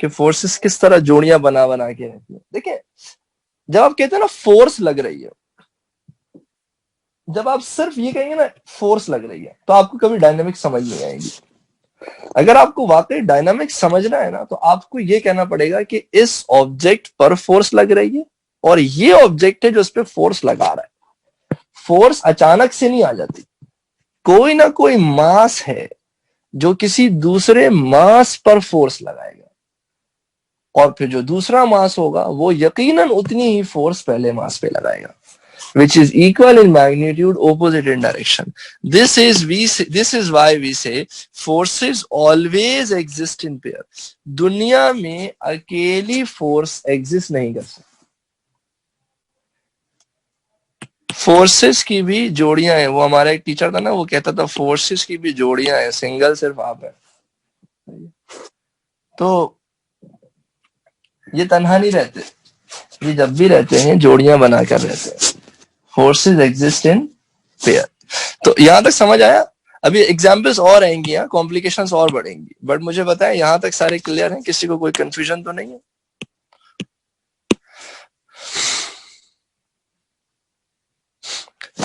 कि फोर्सेस किस तरह जोड़ियां बना बना के रहती है। देखिए, जब आप कहते हैं ना फोर्स लग रही है, जब आप सिर्फ ये कहेंगे ना फोर्स लग रही है, तो आपको कभी डायनामिक समझ नहीं आएगी। अगर आपको वाकई डायनामिक समझना है ना, तो आपको ये कहना पड़ेगा कि इस ऑब्जेक्ट पर फोर्स लग रही है, और ये ऑब्जेक्ट है जो इस पर फोर्स लगा रहा है। फोर्स अचानक से नहीं आ जाती, कोई ना कोई मास है जो किसी दूसरे मास पर फोर्स लगाएगा, और फिर जो दूसरा मास होगा वो यकीनन उतनी ही फोर्स पहले मास पे लगाएगा, which is equal in magnitude, opposite in direction. This is why we say forces always exist in pair. दुनिया में अकेली फोर्स एग्जिस्ट नहीं कर सकती, फोर्सेस की भी जोड़ियां हैं। वो हमारा एक टीचर था ना, वो कहता था फोर्सेस की भी जोड़ियां हैं, सिंगल सिर्फ आप है। तो ये तन्हा नहीं रहते, ये जब भी रहते हैं जोड़ियां बनाकर रहते हैं। Forces exist in pair. तो यहां तक समझ आया? अभी एग्जाम्पल्स और आएंगी, यहाँ कॉम्प्लिकेशंस और बढ़ेंगी, बट मुझे बताएं यहां तक सारे क्लियर हैं? किसी को कोई कंफ्यूजन तो नहीं है?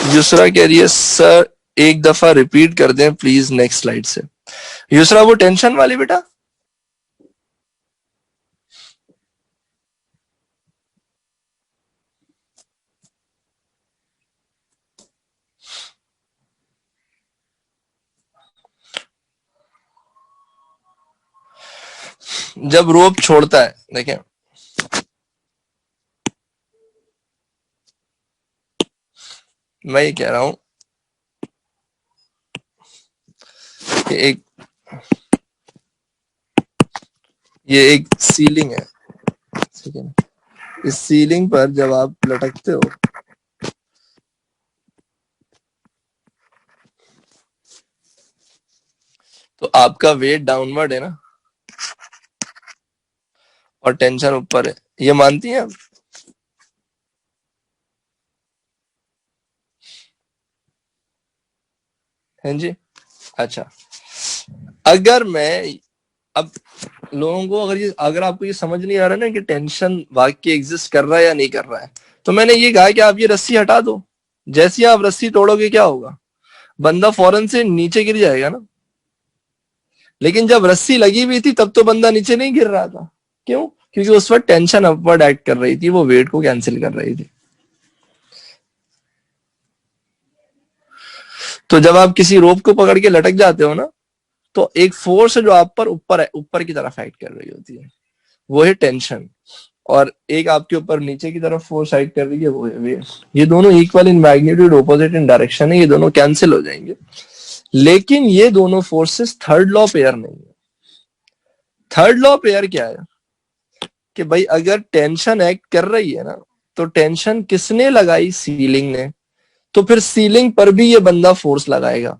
यूसरा कह रही है सर एक दफा रिपीट कर दें प्लीज नेक्स्ट स्लाइड से। यूसरा वो टेंशन वाली बेटा, जब रोप छोड़ता है, देखें मैं ये कह रहा हूं कि ये एक सीलिंग है, ठीक है ना। इस सीलिंग पर जब आप लटकते हो तो आपका वेट डाउनवर्ड है ना, और टेंशन ऊपर है, ये मानती हैं आप? हैं जी? अच्छा, अगर मैं अब लोगों को अगर आपको ये समझ नहीं आ रहा ना कि टेंशन वाकई एग्जिस्ट कर रहा है या नहीं कर रहा है, तो मैंने ये कहा कि आप ये रस्सी हटा दो। जैसे ही आप रस्सी तोड़ोगे क्या होगा? बंदा फौरन से नीचे गिर जाएगा ना। लेकिन जब रस्सी लगी हुई थी तब तो बंदा नीचे नहीं गिर रहा था। क्यों? क्योंकि उस वक्त टेंशन अपवर्ड एक्ट कर रही थी, वो वेट को कैंसिल कर रही थी। तो जब आप किसी रोप को पकड़ के लटक जाते हो ना, तो एक फोर्स है जो आप पर ऊपर है, ऊपर की तरफ एक्ट कर रही होती है, वो है टेंशन। और एक आपके ऊपर नीचे की तरफ फोर्स एक्ट कर रही है, वो है वेट। ये दोनों equal in magnitude, opposite in direction है, ये दोनों कैंसिल हो जाएंगे। लेकिन ये दोनों फोर्सेस थर्ड लॉ पेयर नहीं है। थर्ड लॉ पेयर क्या है कि भाई अगर टेंशन एक्ट कर रही है ना, तो टेंशन किसने लगाई? सीलिंग ने। तो फिर सीलिंग पर भी ये बंदा फोर्स लगाएगा,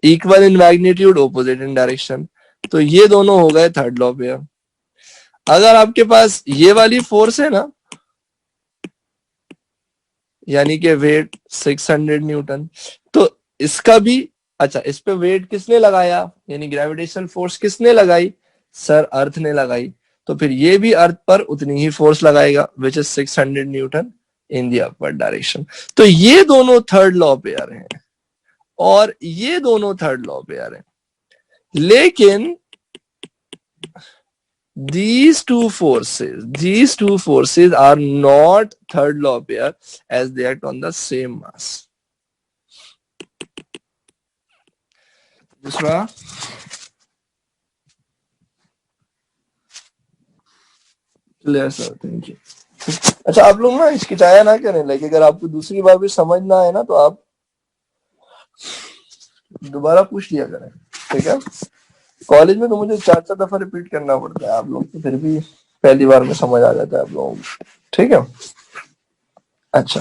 equal in magnitude, opposite in direction. तो ये दोनों हो गए थर्ड लॉ पेयर। अगर आपके पास ये वाली फोर्स है ना, यानी कि वेट 600 न्यूटन, तो इसका भी, अच्छा इस पे वेट किसने लगाया, यानी ग्रेविटेशनल फोर्स किसने लगाई? सर अर्थ ने लगाई। तो फिर ये भी अर्थ पर उतनी ही फोर्स लगाएगा, which is 600 Newton in the upward direction. तो ये दोनों थर्ड लॉ पेयर हैं, और ये दोनों थर्ड लॉ पेयर हैं। लेकिन these two forces are not third law pair, as they act on the same mass. दूसरा, क्लियर सर, थैंक यू। अच्छा, आप लोग ना हिचकिचाया ना करें, लाइक अगर आपको दूसरी बार भी समझ ना आए ना तो आप दोबारा पूछ लिया करें, ठीक है। कॉलेज में तो मुझे 4-4 दफा रिपीट करना पड़ता है, आप लोग तो फिर भी पहली बार में समझ आ जाता है आप लोगों को, ठीक है। अच्छा,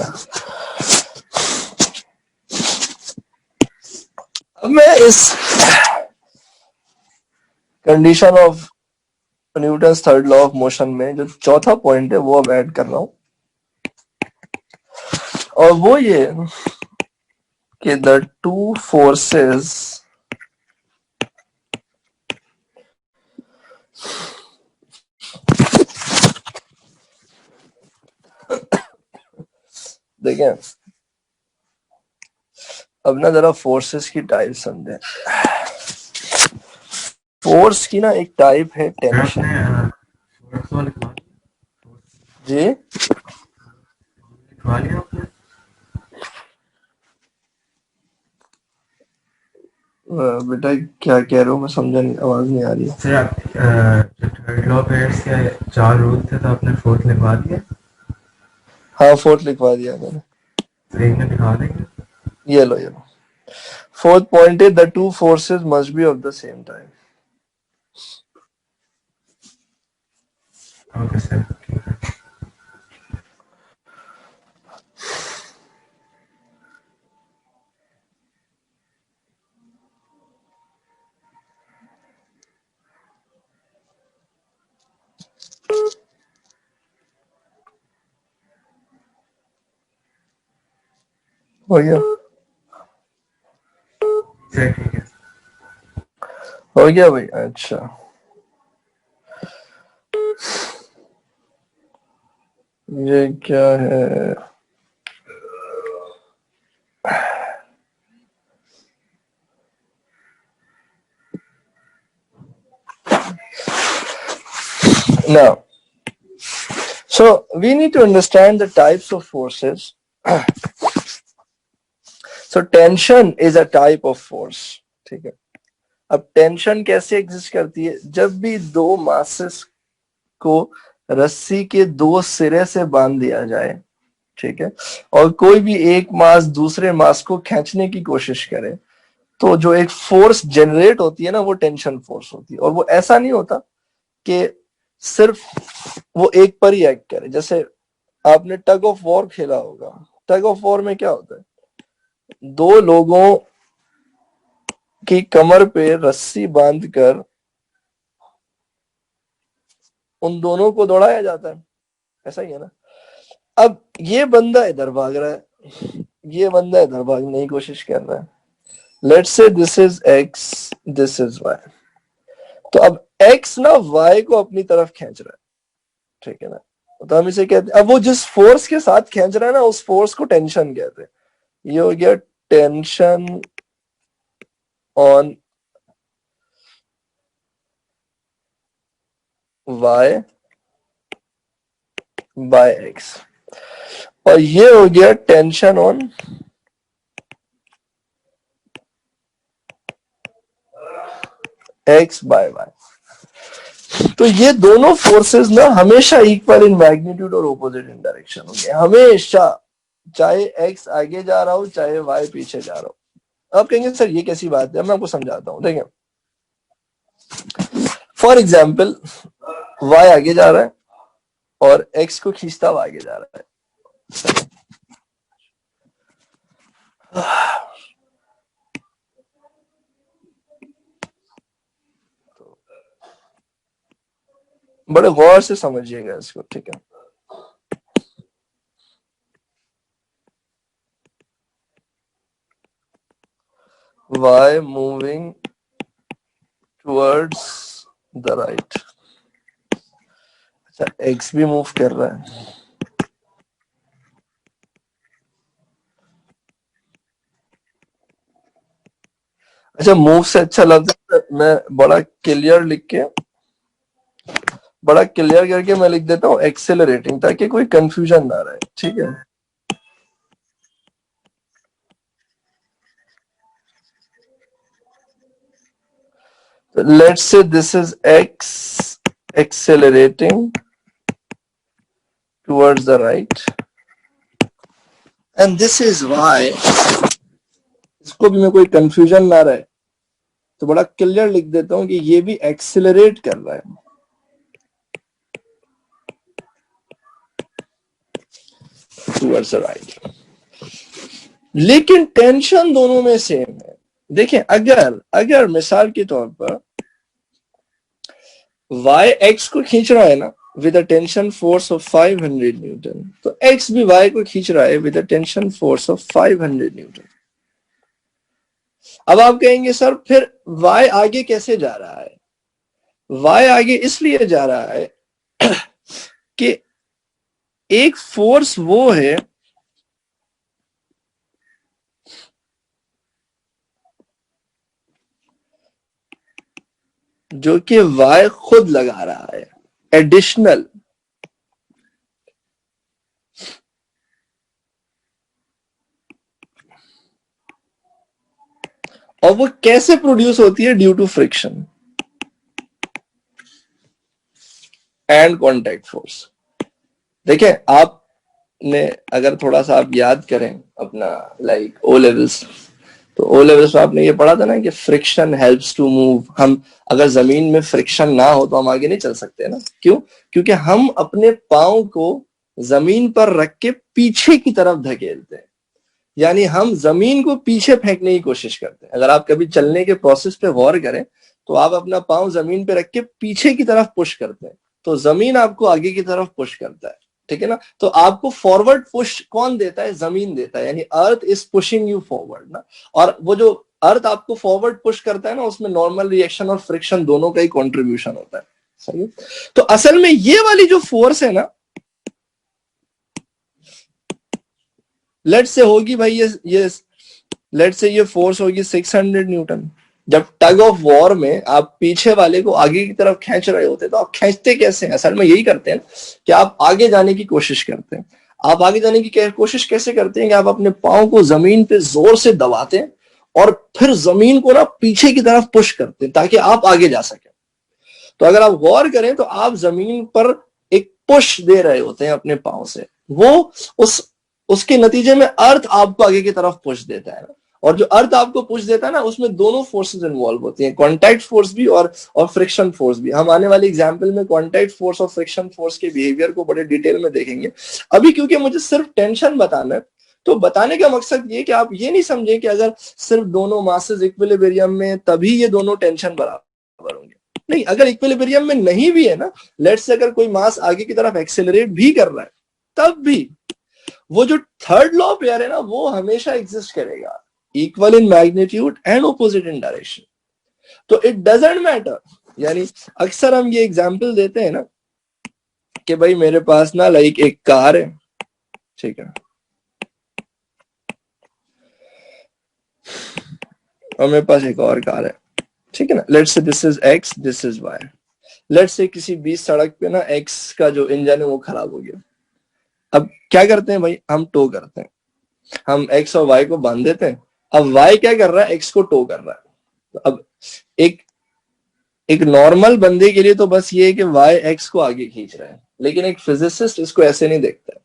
अब मैं इस condition of Newton's third law of motion में जो चौथा पॉइंट है वो अब ऐड कर रहा हूं, और वो ये कि द टू फोर्सेस देखें, अब ना जरा फोर्सेस की टाइप समझें। फोर्स की ना एक टाइप है टेंशन। जी बेटा क्या कह रहे हो, मैं समझा नहीं, आवाज नहीं आ रही है। सर आप थर्ड लॉ पेयर्स के 4 रूल थे, तो आपने फोर्थ लिखवा दिया? हाँ, फोर्थ लिखवा दिया मैंने। तो एक में दिखा देंगे। ये लो, ये लो। फोर्थ पॉइंट है the two forces must be of the same time. Okay sir, ठीक है। हो गया, सर ठीक है। हो गया भाई। अच्छा, ये क्या है? Now, so we need to understand the types of forces. So tension is a type of force, ठीक है। अब टेंशन कैसे एग्जिस्ट करती है? जब भी दो मासेस को रस्सी के दो सिरे से बांध दिया जाए, ठीक है, और कोई भी एक मास दूसरे मास को खींचने की कोशिश करे, तो जो एक फोर्स जनरेट होती है ना, वो टेंशन फोर्स होती है। और वो ऐसा नहीं होता कि सिर्फ वो एक पर ही एक्ट करे। जैसे आपने टग ऑफ वॉर खेला होगा। टग ऑफ वॉर में क्या होता है? दो लोगों की कमर पे रस्सी बांधकर उन दोनों को दौड़ाया जाता है, ऐसा ही है ना। अब ये बंदा इधर भाग रहा है, ये बंदा इधर भागने की कोशिश कर रहा है। Let's say this is X, this is Y. तो अब एक्स ना वाई को अपनी तरफ खींच रहा है, ठीक है ना। तो हम इसे कहते हैं, अब वो जिस फोर्स के साथ खींच रहा है ना, उस फोर्स को टेंशन कहते हैं। ये हो गया tension on Y by X, और ये हो गया tension on X by Y. तो ये दोनों फोर्सेस ना हमेशा इक्वल इन मैग्नीट्यूड और ऑपोजिट इन डायरेक्शन होंगे, हमेशा, चाहे एक्स आगे जा रहा हो चाहे वाई पीछे जा रहा हो। आप कहेंगे सर ये कैसी बात है? मैं आपको समझाता हूं। देखिए, फॉर एग्जाम्पल, वाई आगे जा रहा है और एक्स को खींचता हुआ आगे जा रहा है। बड़े गौर से समझिएगा इसको, ठीक है। y moving towards the right। अच्छा, x भी मूव कर रहा है। अच्छा, मूव से अच्छा लफ्ज मैं बड़ा क्लियर लिख के, बड़ा क्लियर करके मैं लिख देता हूँ एक्सेलरेटिंग, ताकि कोई कंफ्यूजन ना रहे, ठीक है। Let's say this is x accelerating towards the right and this is y। इसको भी मैं कोई कंफ्यूजन ना रहे तो बड़ा क्लियर लिख देता हूं कि ये भी एक्सेलरेट कर रहा है towards the right, लेकिन टेंशन दोनों में सेम है। देखें, अगर मिसाल के तौर पर y x को खींच रहा है ना with a tension force of 500 Newton, तो x भी y को खींच रहा है with a tension force of 500 Newton. अब आप कहेंगे सर फिर y आगे कैसे जा रहा है? y आगे इसलिए जा रहा है कि एक फोर्स वो है जो कि y खुद लगा रहा है, एडिशनल। और वो कैसे प्रोड्यूस होती है? Due to friction and contact force. देखिए, आपने अगर थोड़ा सा आप याद करें अपना लाइक ओ लेवल्स, तो ओ लेवल्स में आपने ये पढ़ा था ना कि फ्रिक्शन हेल्प्स टू मूव। हम अगर जमीन में फ्रिक्शन ना हो तो हम आगे नहीं चल सकते ना। क्यों? क्योंकि हम अपने पांव को जमीन पर रख के पीछे की तरफ धकेलते हैं, यानी हम जमीन को पीछे फेंकने की कोशिश करते हैं। अगर आप कभी चलने के प्रोसेस पे गौर करें तो आप अपना पांव जमीन पे रख के पीछे की तरफ पुश करते हैं, तो जमीन आपको आगे की तरफ पुश करता है, ठीक है ना। तो आपको फॉरवर्ड पुश कौन देता है? जमीन देता है, यानी earth is pushing you forward ना। और वो जो अर्थ आपको फॉरवर्ड पुश करता है ना, उसमें नॉर्मल रिएक्शन और फ्रिक्शन दोनों का ही कॉन्ट्रीब्यूशन होता है, सही है। तो असल में ये वाली जो फोर्स है ना, लेट्स से होगी भाई ये लेट्स से ये फोर्स होगी 600 न्यूटन। जब टग ऑफ वॉर में आप पीछे वाले को आगे की तरफ खींच रहे होते तो आप खींचते कैसे हैं? असल में यही करते हैं कि आप आगे जाने की कोशिश करते हैं। आप आगे जाने की कोशिश कैसे करते हैं कि आप अपने पांव को जमीन पे जोर से दबाते हैं और फिर जमीन को ना पीछे की तरफ पुश करते हैं ताकि आप आगे जा सके। तो अगर आप गौर करें तो आप जमीन पर एक पुश दे रहे होते हैं अपने पांव से, वो उस उसके नतीजे में अर्थ आपको आगे की तरफ पुश देता है। और जो अर्थ आपको पुश देता है ना, उसमें दोनों फोर्सेस इन्वॉल्व होती हैं, कॉन्टैक्ट फोर्स भी और फ्रिक्शन फोर्स भी। हम आने वाली एग्जांपल में कॉन्टैक्ट फोर्स और फ्रिक्शन फोर्स के बिहेवियर को बड़े डिटेल में देखेंगे। अभी क्योंकि मुझे सिर्फ टेंशन बताना है, तो बताने का मकसद ये कि आप ये नहीं समझे कि अगर सिर्फ दोनों मासेस इक्विलिब्रियम में तभी ये दोनों टेंशन बराबर होंगे। नहीं, अगर इक्विलिब्रियम में नहीं भी है ना, लेट्स से अगर कोई मास आगे की तरफ एक्सेलरेट भी कर रहा है, तब भी वो जो थर्ड लॉ पेयर है ना, वो हमेशा एग्जिस्ट करेगा, equal in magnitude and opposite in direction. तो इट डजंट मैटर, यानी अक्सर हम ये एग्जांपल देते हैं ना कि भाई मेरे पास ना लाइक एक कार है, ठीक है, और मेरे पास एक और कार है, ठीक है ना। Let's say this is X, this is Y. Let's say किसी बीच सड़क पे ना एक्स का जो इंजन है वो खराब हो गया। अब क्या करते हैं भाई, हम टो करते हैं, हम एक्स और वाई को बांध देते हैं। अब वाई क्या कर रहा है, एक्स को टो कर रहा है। तो अब एक एक नॉर्मल बंदे के लिए तो बस ये है कि वाई एक्स को आगे खींच रहा है, लेकिन एक फिजिसिस्ट इसको ऐसे नहीं देखता है।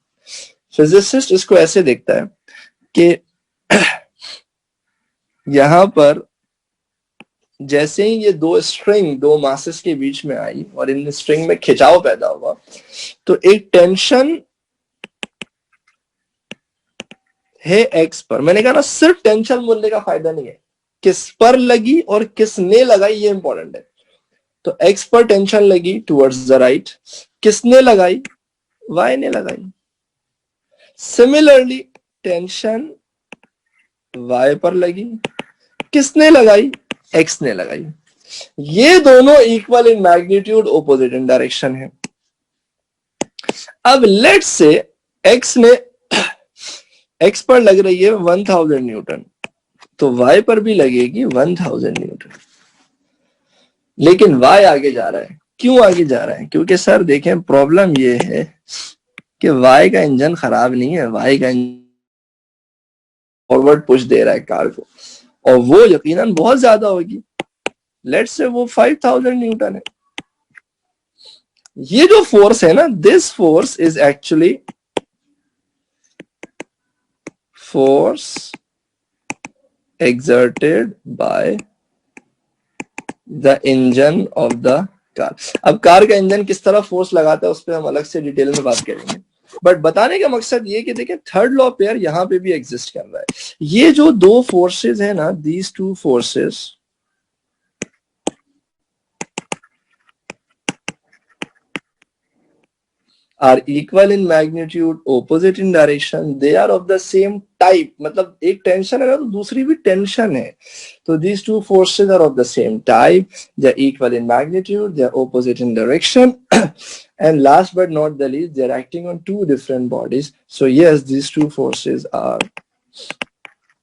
फिजिसिस्ट इसको ऐसे देखता है कि यहां पर जैसे ही ये दो स्ट्रिंग दो मासेस के बीच में आई और इन स्ट्रिंग में खिंचाव पैदा हुआ, तो एक टेंशन है एक्स पर। मैंने कहा ना, सिर्फ टेंशन बोलने का फायदा नहीं है, किस पर लगी और किसने लगाई ये इंपॉर्टेंट है। तो एक्स पर टेंशन लगी टुवर्ड्स द राइट, किसने लगाई, वाई ने लगाई। सिमिलरली टेंशन वाई पर लगी, किसने लगाई, एक्स ने लगाई। ये दोनों equal in magnitude, opposite in direction है। अब लेट्स से एक्स ने एक्स पर लग रही है 1000 न्यूटन, तो वाई पर भी लगेगी 1000 न्यूटन, लेकिन वाई आगे जा रहा है। क्यों आगे जा रहा है? क्योंकि सर देखें, प्रॉब्लम ये है कि वाई का इंजन खराब नहीं है, वाई का फॉरवर्ड पुश दे रहा है कार को, और वो यकीनन बहुत ज्यादा होगी। लेट्स से वो 5000 न्यूटन है। ये जो फोर्स है ना, this force is actually force exerted by the engine of the car। अब कार का इंजन किस तरह फोर्स लगाता है उस पर हम अलग से डिटेल में बात करेंगे, बट बताने का मकसद ये कि देखिए थर्ड लॉ पेयर यहां पे भी एग्जिस्ट कर रहा है। ये जो दो फोर्सेस है ना, these two forces are equal in magnitude, opposite in direction, they are of the same type। मतलब एक टेंशन है ना, तो दूसरी भी टेंशन है। तो these two forces are of the same type, they are equal in magnitude, they are opposite in direction, and last but not the least, they are acting on two different bodies। So yes, these two forces are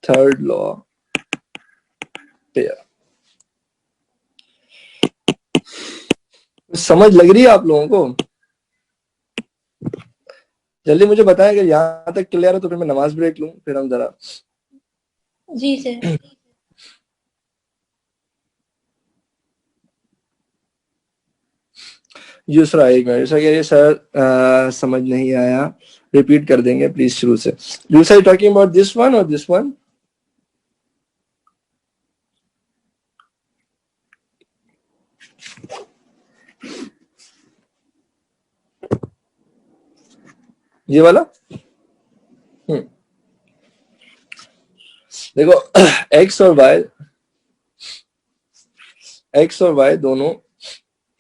third law pair। समझ लग रही है आप लोगों को? जल्दी मुझे बताएं, अगर यहां तक क्लियर है तो फिर मैं नमाज ब्रेक लूं, फिर हम जरा। जी सर। दूसरा एक मिनट, दूसरा कह रही है सर समझ नहीं आया, रिपीट कर देंगे प्लीज शुरू से। दूसरा टॉकिंग अबाउट दिस वन और दिस वन? ये वाला? देखो, एक्स और वाई दोनों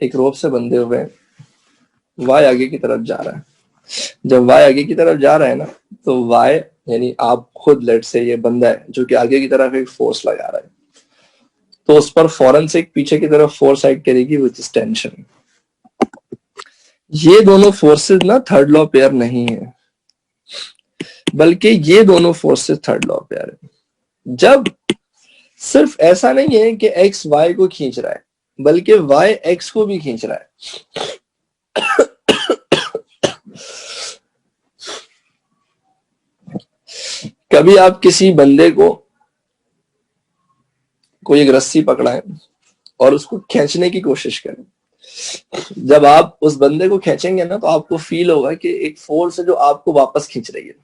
एक रोप से बंधे हुए हैं। वाई आगे की तरफ जा रहा है। जब वाई आगे की तरफ जा रहा है ना, तो वाई यानी आप खुद, लेट से ये बंदा है जो कि आगे की तरफ एक फोर्स लगा रहा है, तो उस पर फौरन से एक पीछे की तरफ फोर्स एक्ट करेगी, विच इज टेंशन। ये दोनों फोर्सेस ना थर्ड लॉ पेयर नहीं है, बल्कि ये दोनों फोर्सेस थर्ड लॉ पेयर है। जब सिर्फ ऐसा नहीं है कि एक्स वाई को खींच रहा है, बल्कि वाई एक्स को भी खींच रहा है। कभी आप किसी बंदे को कोई एक रस्सी पकड़ा है और उसको खींचने की कोशिश करें। जब आप उस बंदे को खींचेंगे ना तो आपको फील होगा कि एक फोर्स है जो आपको वापस खींच रही है।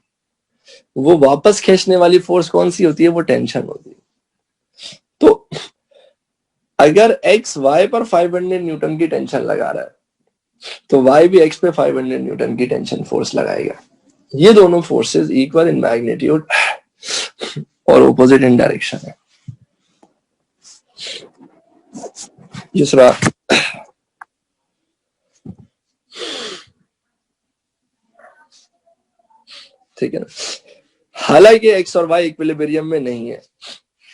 वो वापस खींचने वाली फोर्स कौन सी होती है? वो टेंशन होती है। तो अगर एक्स वाई पर 500 न्यूटन की टेंशन लगा रहा है तो वाई भी एक्स पे 500 न्यूटन की टेंशन फोर्स लगाएगा। ये दोनों फोर्सेस इक्वल इन मैग्नीट्यूड और ऑपोजिट इन डायरेक्शन है। दूसरा, ठीक है ना, हालांकि एक्स और वाई इक्विलिब्रियम में नहीं है।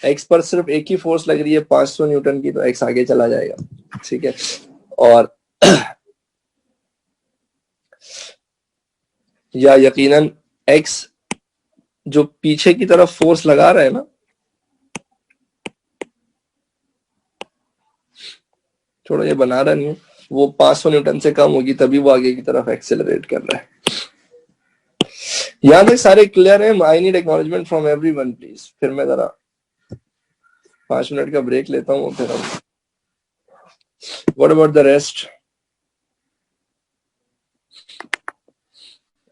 एक्स पर सिर्फ एक ही फोर्स लग रही है 500 न्यूटन की, तो एक्स आगे चला जाएगा, ठीक है। और या यकीनन एक्स जो पीछे की तरफ फोर्स लगा रहा है ना, थोड़ा ये बना रहा नहीं है, वो 500 न्यूटन से कम होगी, तभी वो आगे की तरफ एक्सेलरेट कर रहा है। यहां तक सारे क्लियर है? I need acknowledgement from everyone please. फिर मैं जरा 5 मिनट का ब्रेक लेता हूँ, फिर हम what about the rest?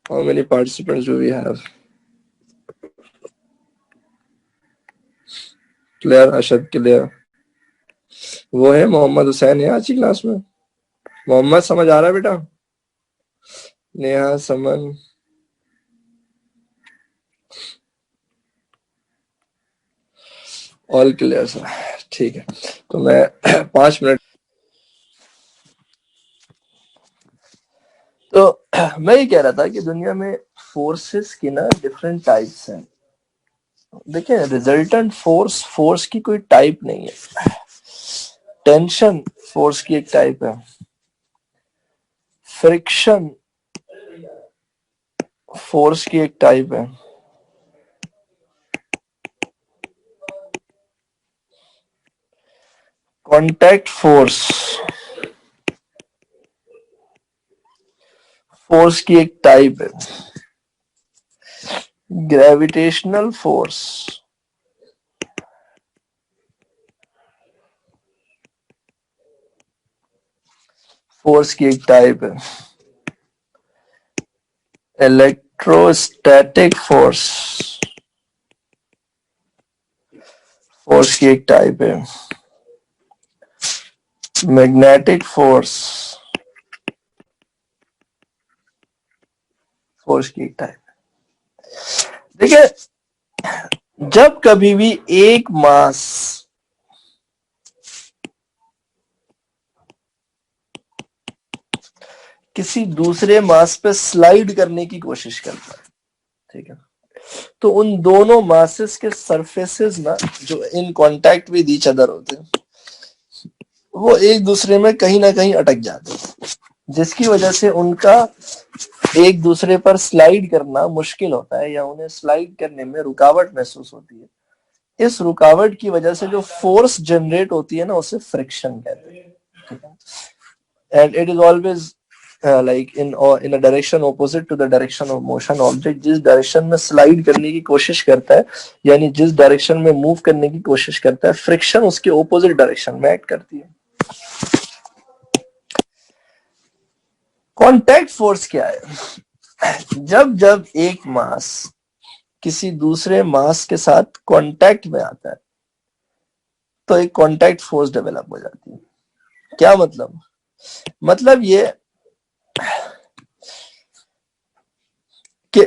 How many participants do we have? Clear? Ashad clear? वो है मोहम्मद हुसैन है आज की क्लास में? मोहम्मद समझ आ रहा है बेटा? नेहा, समन, ऑल क्लियर सर, ठीक है। तो मैं 5 मिनट, तो मैं ये कह रहा था कि दुनिया में फोर्सेस की ना डिफरेंट टाइप्स हैं। देखिए, रिजल्टेंट फोर्स फोर्स की कोई टाइप नहीं है। टेंशन फोर्स की एक टाइप है, फ्रिक्शन फोर्स की एक टाइप है, कांटेक्ट फोर्स फोर्स की एक टाइप है, ग्रेविटेशनल फोर्स फोर्स की एक टाइप है, इलेक्ट्रोस्टैटिक फोर्स फोर्स की एक टाइप है, मैग्नेटिक फोर्स फोर्स की एक टाइप है। देखिए, जब कभी भी एक मास किसी दूसरे मास पे स्लाइड करने की कोशिश करता है, ठीक है, तो उन दोनों मासेस के सरफेसेस ना जो इन कांटेक्ट विद ईच अदर होते हैं, वो एक दूसरे में कहीं ना कहीं अटक जाते हैं, जिसकी वजह से उनका एक दूसरे पर स्लाइड करना मुश्किल होता है या उन्हें स्लाइड करने में रुकावट महसूस होती है। इस रुकावट की वजह से जो फोर्स जनरेट होती है ना, उसे फ्रिक्शन कहते हैं। And it is always like in a direction opposite to the direction of motion. Object जिस डायरेक्शन में स्लाइड करने की कोशिश करता है, यानी जिस डायरेक्शन में मूव करने की कोशिश करता है, फ्रिक्शन उसके ऑपोजिट डायरेक्शन में एक्ट करती है। कांटेक्ट फोर्स क्या है? जब जब एक मास किसी दूसरे मास के साथ कांटेक्ट में आता है तो एक कांटेक्ट फोर्स डेवलप हो जाती है। क्या मतलब? मतलब ये कि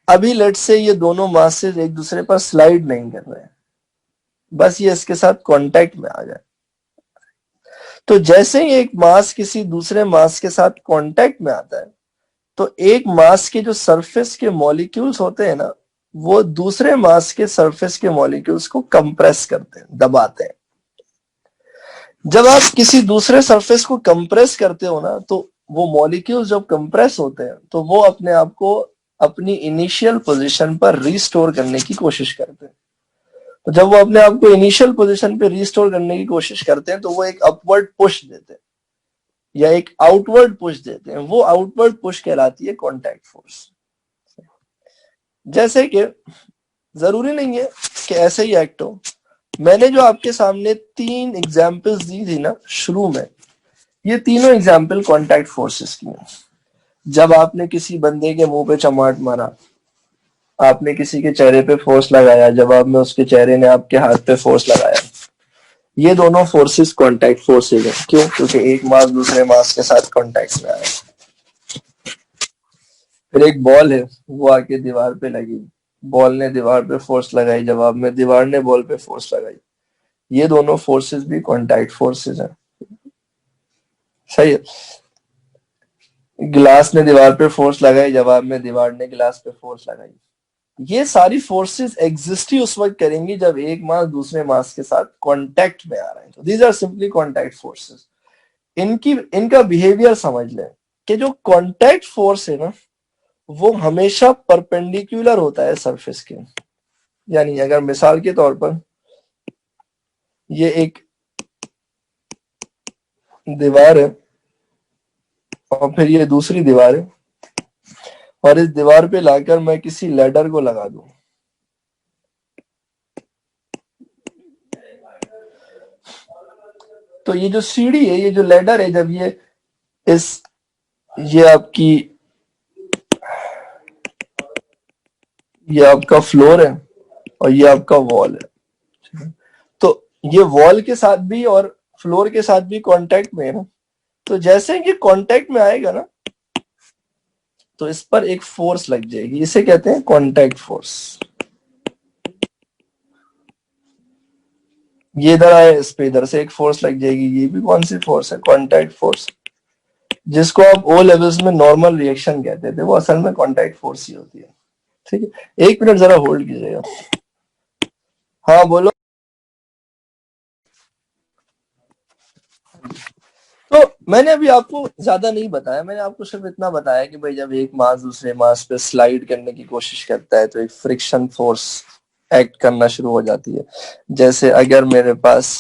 अभी लेट्स से ये दोनों मासेस एक दूसरे पर स्लाइड नहीं कर रहे हैं, बस ये इसके साथ कांटेक्ट में आ जाए। तो जैसे ही एक मास किसी दूसरे मास के साथ कांटेक्ट में आता है, तो एक मास के जो सरफेस के मॉलिक्यूल्स होते हैं ना, वो दूसरे मास के सरफेस के मॉलिक्यूल्स को कंप्रेस करते हैं, दबाते हैं। जब आप किसी दूसरे सरफेस को कंप्रेस करते हो ना, तो वो मॉलिक्यूल्स जब कंप्रेस होते हैं तो वो अपने आप को अपनी इनिशियल पोजीशन पर रिस्टोर करने की कोशिश करते हैं। तो जब वो अपने आप को इनिशियल पोजीशन पे रिस्टोर करने की कोशिश करते हैं तो वो एक अपवर्ड पुश देते हैं या एक आउटवर्ड पुश देते हैं। वो आउटवर्ड पुश कहलाती है कांटेक्ट फोर्स। जैसे कि जरूरी नहीं है कि ऐसे ही एक्ट हो, मैंने जो आपके सामने 3 एग्जाम्पल्स दी थी ना शुरू में, ये तीनों एग्जाम्पल कॉन्टैक्ट फोर्सेस की हैं। जब आपने किसी बंदे के मुंह पे चमाट मारा, आपने किसी के चेहरे पे फोर्स लगाया, जवाब में उसके चेहरे ने आपके हाथ पे फोर्स लगाया, ये दोनों फोर्सेस कॉन्टैक्ट फोर्सेस हैं। क्यों? क्योंकि एक मास दूसरे मास के साथ कॉन्टैक्ट में आया। फिर एक बॉल है, वो आके दीवार पे लगी, बॉल ने दीवार पे फोर्स लगाई, जवाब में दीवार ने बॉल पे फोर्स लगाई। ये दोनों फोर्सेस भी कॉन्टैक्ट फोर्सेस हैं। सही है। गिलास ने दीवार पे फोर्स लगाई, जवाब में दीवार ने गिलास पे फोर्स लगाई। ये सारी फोर्सेस एग्जिस्ट ही उस वक्त करेंगी जब एक मास दूसरे मास के साथ कांटेक्ट में आ रहे हैं। तो these are simply contact forces. इनका बिहेवियर समझ लें कि जो कांटेक्ट फोर्स है ना, वो हमेशा परपेंडिकुलर होता है सरफेस के। यानी अगर मिसाल के तौर पर ये एक दीवार है और फिर ये दूसरी दीवार है, और इस दीवार पे लाकर मैं किसी लैडर को लगा दूं, तो ये जो सीढ़ी है, ये जो लैडर है, जब ये आपकी ये आपका फ्लोर है और ये आपका वॉल है, तो ये वॉल के साथ भी और फ्लोर के साथ भी कांटेक्ट में है ना। तो जैसे कि कांटेक्ट में आएगा ना, तो इस पर एक फोर्स लग जाएगी, इसे कहते हैं कांटेक्ट फोर्स। ये इधर आए, इस पे इधर से एक फोर्स लग जाएगी, ये भी कौन सी फोर्स है? कांटेक्ट फोर्स, जिसको आप ओ लेवल्स में नॉर्मल रिएक्शन कहते थे, वो असल में कांटेक्ट फोर्स ही होती है। ठीक है, 1 मिनट जरा होल्ड कीजिएगा। हाँ बोलो। तो मैंने अभी आपको ज्यादा नहीं बताया, मैंने आपको सिर्फ इतना बताया कि भाई जब एक मास दूसरे मास पे स्लाइड करने की कोशिश करता है तो एक फ्रिक्शन फोर्स एक्ट करना शुरू हो जाती है। जैसे अगर मेरे पास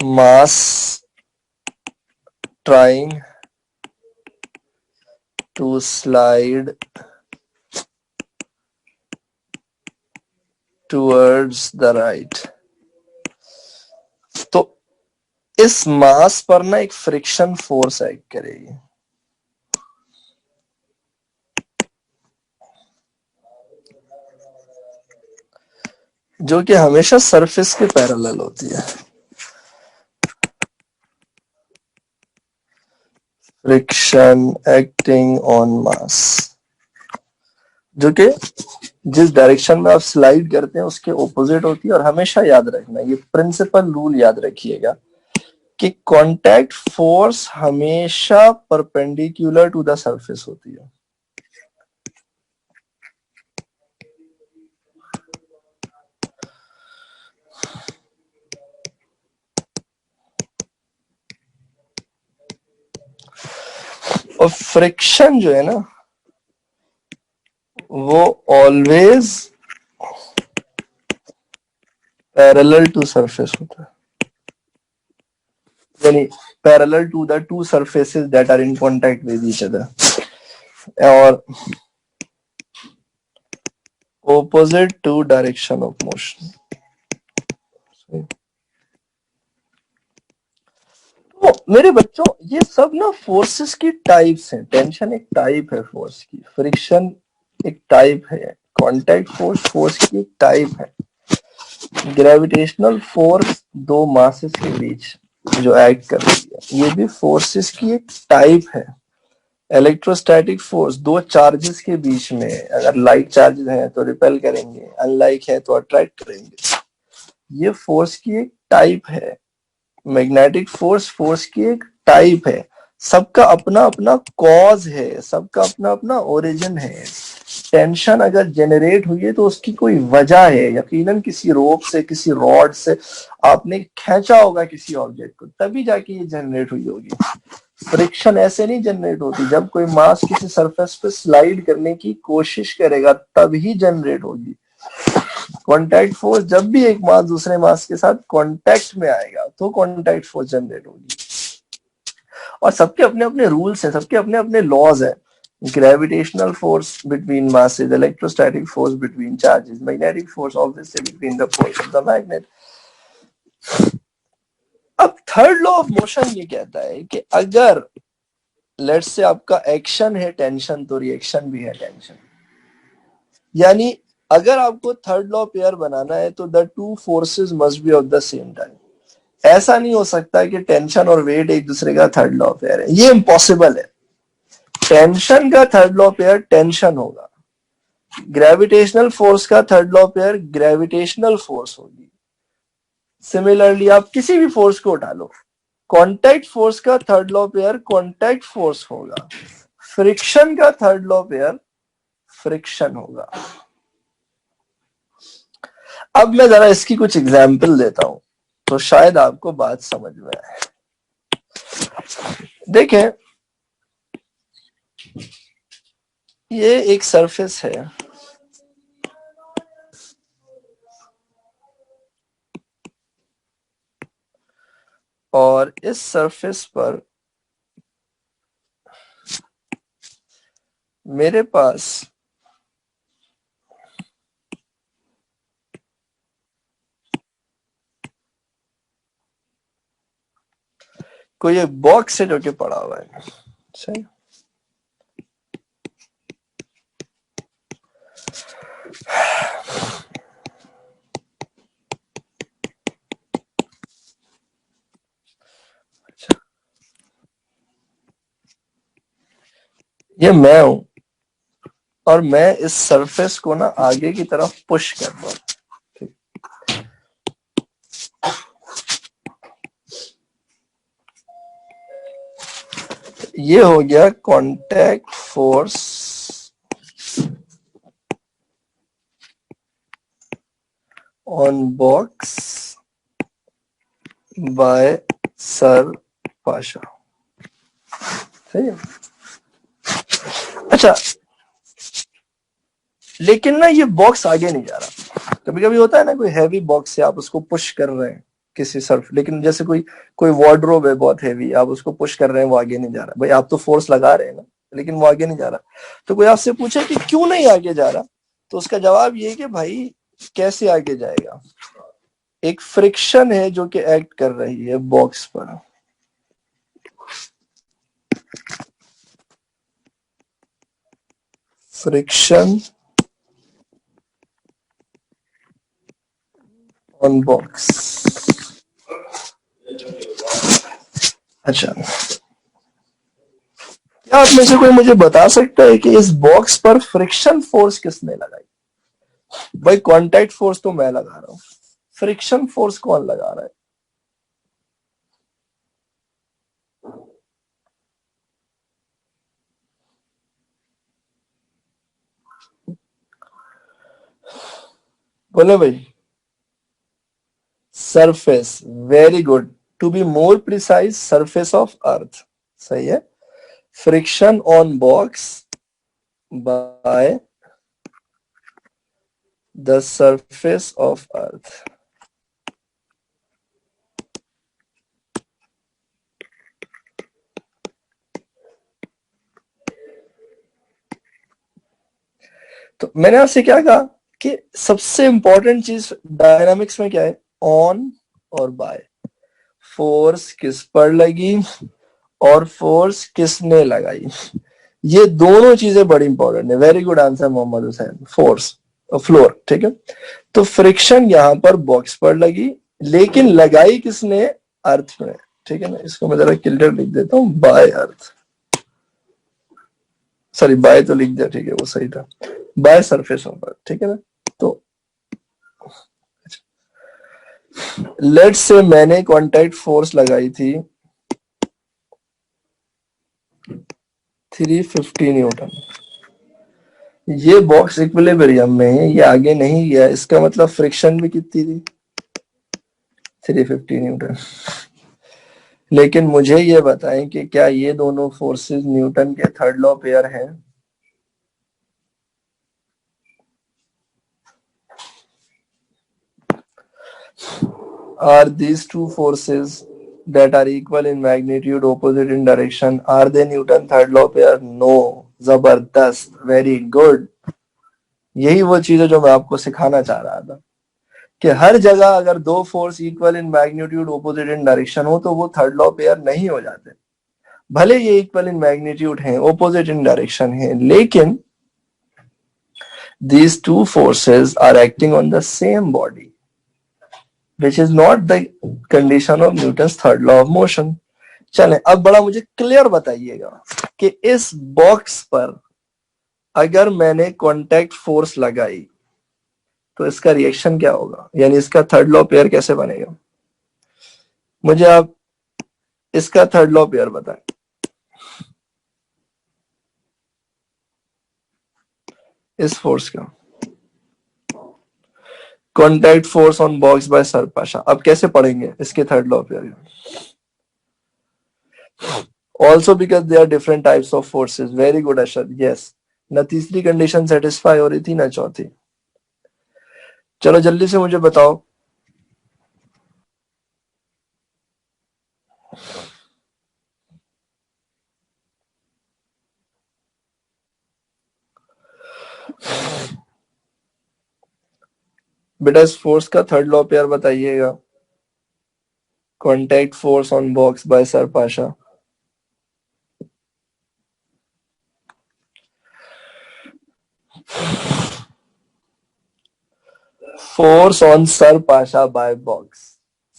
mass trying to slide towards the right, तो इस मास पर ना एक फ्रिक्शन फोर्स एक्ट करेगी, जो कि हमेशा सरफेस के पैरेलल होती है। फ्रिक्शन एक्टिंग ऑन मास, जो कि जिस डायरेक्शन में आप स्लाइड करते हैं उसके ऑपोजिट होती है। और हमेशा याद रखना, ये प्रिंसिपल रूल याद रखिएगा कि कांटेक्ट फोर्स हमेशा परपेंडिकुलर टू द सरफेस होती है। और फ्रिक्शन जो है ना, वो ऑलवेज पैरेलल टू सरफेस होता है, यानी parallel to the two surfaces that are in contact with each other, और opposite to direction of motion। तो मेरे बच्चों, ये सब ना फोर्सेस की टाइप्स हैं। टेंशन एक टाइप है फोर्स की, फ्रिक्शन एक टाइप है, कांटेक्ट फोर्स फोर्स की एक टाइप है, ग्रेविटेशनल फोर्स दो मासेस के बीच जो एक्ट कर रही है, ये भी फोर्सेस की एक टाइप है। इलेक्ट्रोस्टैटिक फोर्स दो चार्जेस के बीच में, अगर लाइक चार्जेस हैं तो रिपेल करेंगे, अनलाइक है तो अट्रैक्ट करेंगे, ये फोर्स की एक टाइप है। मैग्नेटिक फोर्स फोर्स की एक टाइप है। सबका अपना अपना कॉज है, सबका अपना अपना ओरिजिन है। टेंशन अगर जनरेट हुई है तो उसकी कोई वजह है, यकीनन किसी रोप से, किसी रॉड से आपने खींचा होगा किसी ऑब्जेक्ट को, तभी जाके ये जनरेट हुई होगी। फ्रिक्शन ऐसे नहीं जनरेट होती, जब कोई मास किसी सरफेस पे स्लाइड करने की कोशिश करेगा तभी जनरेट होगी। कांटेक्ट फोर्स जब भी एक मास दूसरे मास के साथ कांटेक्ट में आएगा तो कांटेक्ट फोर्स जनरेट होगी। और सबके अपने अपने रूल्स हैं, सबके अपने अपने लॉज हैं। Gravitational force between masses, electrostatic force between charges, magnetic force obviously between the poles of the magnet. अब थर्ड लॉ ऑफ मोशन ये कहता है कि अगर लेट्स से आपका एक्शन है टेंशन तो रिएक्शन भी है टेंशन। यानी अगर आपको थर्ड लॉ पेयर बनाना है तो the two forces must be of the same time. ऐसा नहीं हो सकता कि टेंशन और वेट एक दूसरे का थर्ड लॉ पेयर है, ये इम्पॉसिबल है। टेंशन का थर्ड लॉ पेयर टेंशन होगा, ग्रेविटेशनल फोर्स का third law pair gravitational force होगी। सिमिलरली आप किसी भी फोर्स को उठा लो, कांटेक्ट फोर्स का third law pair contact force होगा, फ्रिक्शन का थर्ड लॉ पेयर फ्रिक्शन होगा। अब मैं जरा इसकी कुछ एग्जाम्पल देता हूं तो शायद आपको बात समझ में आए। देखें, ये एक सरफेस है और इस सरफेस पर मेरे पास कोई एक बॉक्स है जो कि पड़ा हुआ है, सही। ये मैं हूं और मैं इस सरफेस को ना आगे की तरफ पुश कर रहा हूं। ये हो गया contact force on box by sir Pasha, सही है। अच्छा, लेकिन ना ये बॉक्स आगे नहीं जा रहा। कभी कभी होता है ना, कोई हैवी बॉक्स है, आप उसको पुश कर रहे हैं किसी सर्फ, लेकिन जैसे कोई वार्डरोब है बहुत हैवी, आप उसको पुश कर रहे हैं, वो आगे नहीं जा रहा। भाई आप तो फोर्स लगा रहे हैं ना, लेकिन वो आगे नहीं जा रहा। तो कोई आपसे पूछे कि क्यों नहीं आगे जा रहा, तो उसका जवाब ये कि भाई कैसे आगे जाएगा, एक फ्रिक्शन है जो कि एक्ट कर रही है बॉक्स पर। Friction on box. अच्छा, क्या आप में से कोई मुझे बता सकता है कि इस बॉक्स पर फ्रिक्शन फोर्स किसने लगाई? भाई कांटेक्ट फोर्स तो मैं लगा रहा हूं, फ्रिक्शन फोर्स कौन लगा रहा है? बोलो भाई। Surface, very good. To be more precise, surface of earth, सही है। Friction on box by the surface of earth. तो मैंने आपसे क्या कहा कि सबसे इंपॉर्टेंट चीज डायनामिक्स में क्या है? ऑन और बाय। फोर्स किस पर लगी और फोर्स किसने लगाई, ये दोनों चीजें बड़ी इंपॉर्टेंट है। Very good answer Mohammad Hussain. Force floor, ठीक है। तो फ्रिक्शन यहां पर बॉक्स पर लगी, लेकिन लगाई किसने? अर्थ में, ठीक है ना। इसको मैं जरा क्लियर लिख देता हूं, बाय अर्थ। सॉरी, बाय तो लिख दिया, ठीक है, वो सही था। बाय सरफेस ऑफ अर्थ, ठीक है ना। तो लेट्स से मैंने कांटेक्ट फोर्स लगाई थी 350 न्यूटन। ये बॉक्स इक्विलिब्रियम में है, ये आगे नहीं गया, इसका मतलब फ्रिक्शन भी कितनी थी? 350 न्यूटन। लेकिन मुझे ये बताएं कि क्या ये दोनों फोर्सेस न्यूटन के थर्ड लॉ पेयर हैं? Are these two forces that are equal in magnitude, opposite in direction, are they Newton third law pair? No. जबरदस्त, वेरी गुड। यही वो चीज है जो मैं आपको सिखाना चाह रहा था कि हर जगह अगर दो force equal in magnitude opposite in direction हो तो वो थर्ड लॉ पेयर नहीं हो जाते। भले ये इक्वल इन मैग्नीट्यूड है, ऑपोजिट इन डायरेक्शन है, लेकिन these two forces are acting on the same body, which is not the condition of Newton's third law of motion. चलें, अब बड़ा मुझे क्लियर बताइएगा कि इस बॉक्स पर अगर मैंने कांटेक्ट फोर्स लगाई तो इसका रिएक्शन क्या होगा, यानी इसका थर्ड लॉ पेयर कैसे बनेगा। मुझे आप इसका थर्ड लॉ पेयर बताएं। इस फोर्स का contact force on box by sir Pasha, अब कैसे पढ़ेंगे इसके third law pair. Also because there are different types of forces. Very good Ashad. Yes. ना तीसरी कंडीशन सेटिस्फाई हो रही थी ना चौथी। चलो जल्दी से मुझे बताओ। बेटा इस फोर्स का थर्ड लॉ पेयर बताइएगा। Contact force on box by sir Pasha. Force on sir Pasha by box.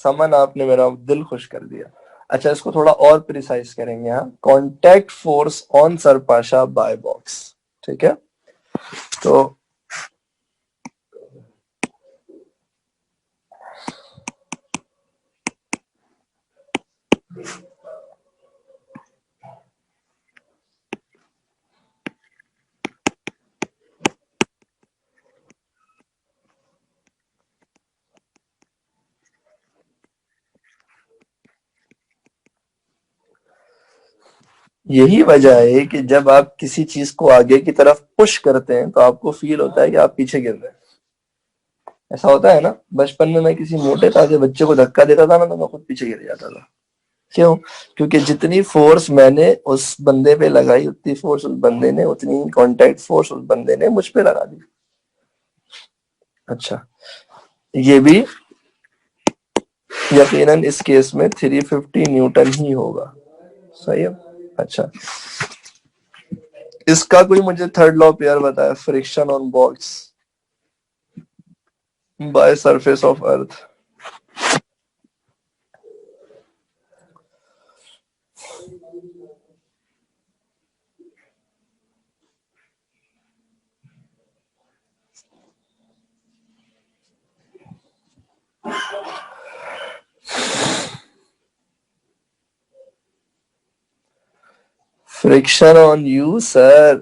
Saman, आपने मेरा दिल खुश कर दिया। अच्छा, इसको थोड़ा और प्रिसाइज करेंगे। हाँ, contact force on sir Pasha by box. ठीक है, तो यही वजह है कि जब आप किसी चीज को आगे की तरफ पुश करते हैं तो आपको फील होता है कि आप पीछे गिर रहे हैं। ऐसा होता है ना, बचपन में मैं किसी मोटे ताजे बच्चे को धक्का देता था ना तो मैं खुद पीछे गिर जाता था। क्यों? क्योंकि जितनी फोर्स मैंने उस बंदे पे लगाई उतनी फोर्स उस बंदे ने, उतनी कांटेक्ट फोर्स उस बंदे ने मुझ पे लगा दी। अच्छा, ये भी यकीनन इस केस में 350 न्यूटन ही होगा। सही है। अच्छा, इसका कोई मुझे थर्ड लॉ पेयर बताया। Friction on box by surface of earth. Friction on you sir.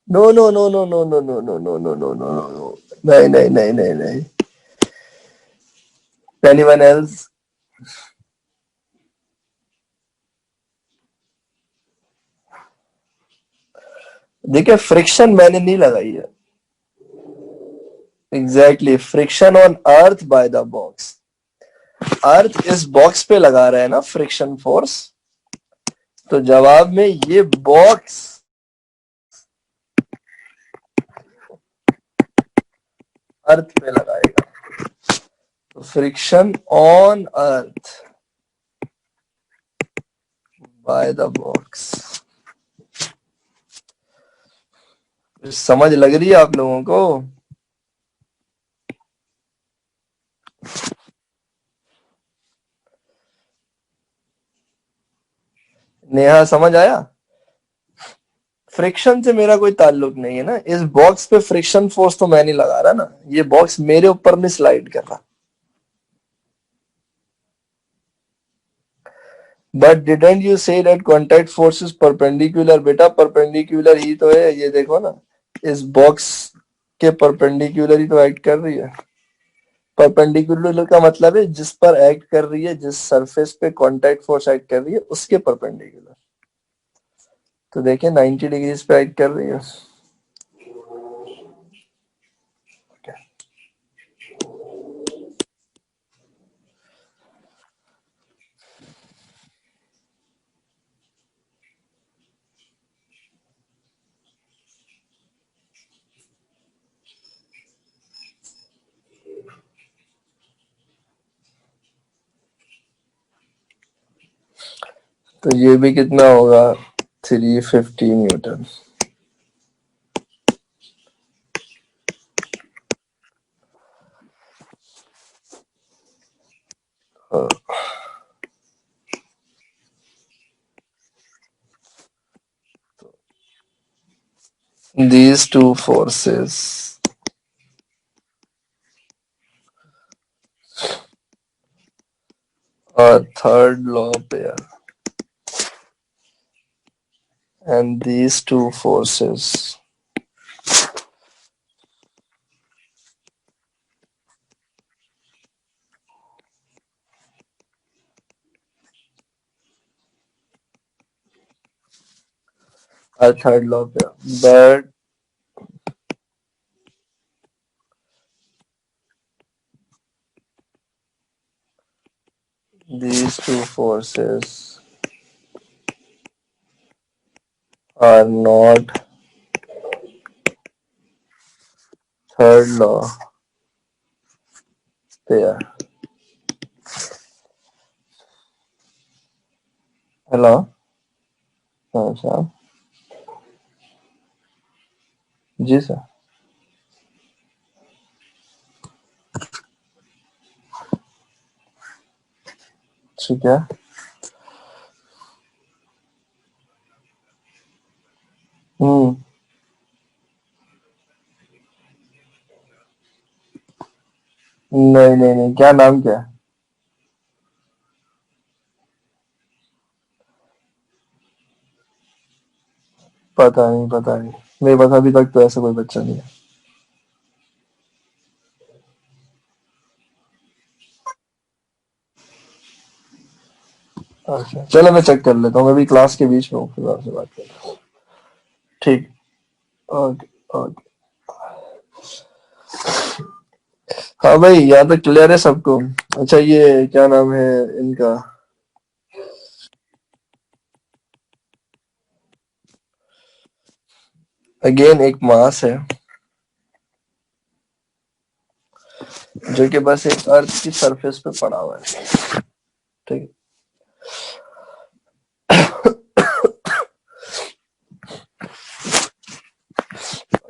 No no no no no no no no no no no no no, नहीं नहीं नहीं नहीं नहीं। Anyone else? देखिए, फ्रिक्शन मैंने नहीं लगाई है। Exactly, friction on earth by the box. Earth इस बॉक्स पे लगा रहा है ना फ्रिक्शन फोर्स, तो जवाब में ये बॉक्स अर्थ पे लगाएगा। तो friction on earth by the box. समझ लग रही है आप लोगों को? नेहा समझ आया? फ्रिक्शन से मेरा कोई ताल्लुक नहीं है ना। इस बॉक्स पे फ्रिक्शन फोर्स तो मैं नहीं लगा रहा ना, ये बॉक्स मेरे ऊपर नहीं स्लाइड कर रहा। But didn't you say that contact force is perpendicular? बेटा परपेंडिकुलर ही तो है, ये देखो ना, इस बॉक्स के परपेंडिकुलर ही तो एक्ट कर रही है। परपेंडिकुलर का मतलब है जिस पर एक्ट कर रही है, जिस सरफेस पे कांटेक्ट फोर्स एक्ट कर रही है उसके परपेंडिकुलर। तो देखिए 90 डिग्रीज पे एक्ट कर रही है। तो ये भी कितना होगा 350 Newton. These two forces are third law pair, and these two forces are third law pair. But these two forces are not third law pair. Hello साहब। जी सर। ठीक है। नहीं नहीं नहीं, क्या नाम क्या है? पता नहीं पता नहीं, मेरे पास अभी तक तो ऐसा कोई बच्चा नहीं है। अच्छा चलो, मैं चेक कर लेता हूँ, मैं भी क्लास के बीच में हूँ, फिर आपसे बात करता हूँ। ठीक। Okay okay. हाँ भाई, यहाँ तक क्लियर है सबको? अच्छा, ये क्या नाम है इनका? अगेन एक मास है जो कि बस एक अर्थ की सरफेस पे पड़ा हुआ है। ठीक है।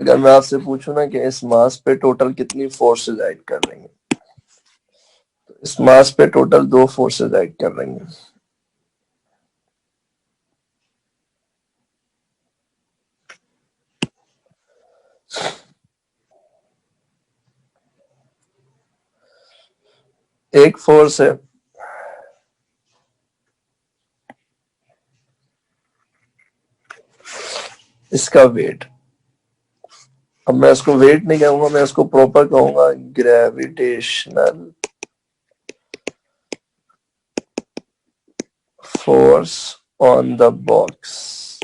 अगर मैं आपसे पूछूं ना कि इस मास पे टोटल कितनी फोर्सेस एक्ट कर रही हैं, तो इस मास पे टोटल 2 फोर्सेस एक्ट कर रही हैं। एक फोर्स है इसका वेट। अब मैं इसको वेट नहीं कहूंगा, मैं इसको प्रॉपर कहूंगा gravitational force on the box.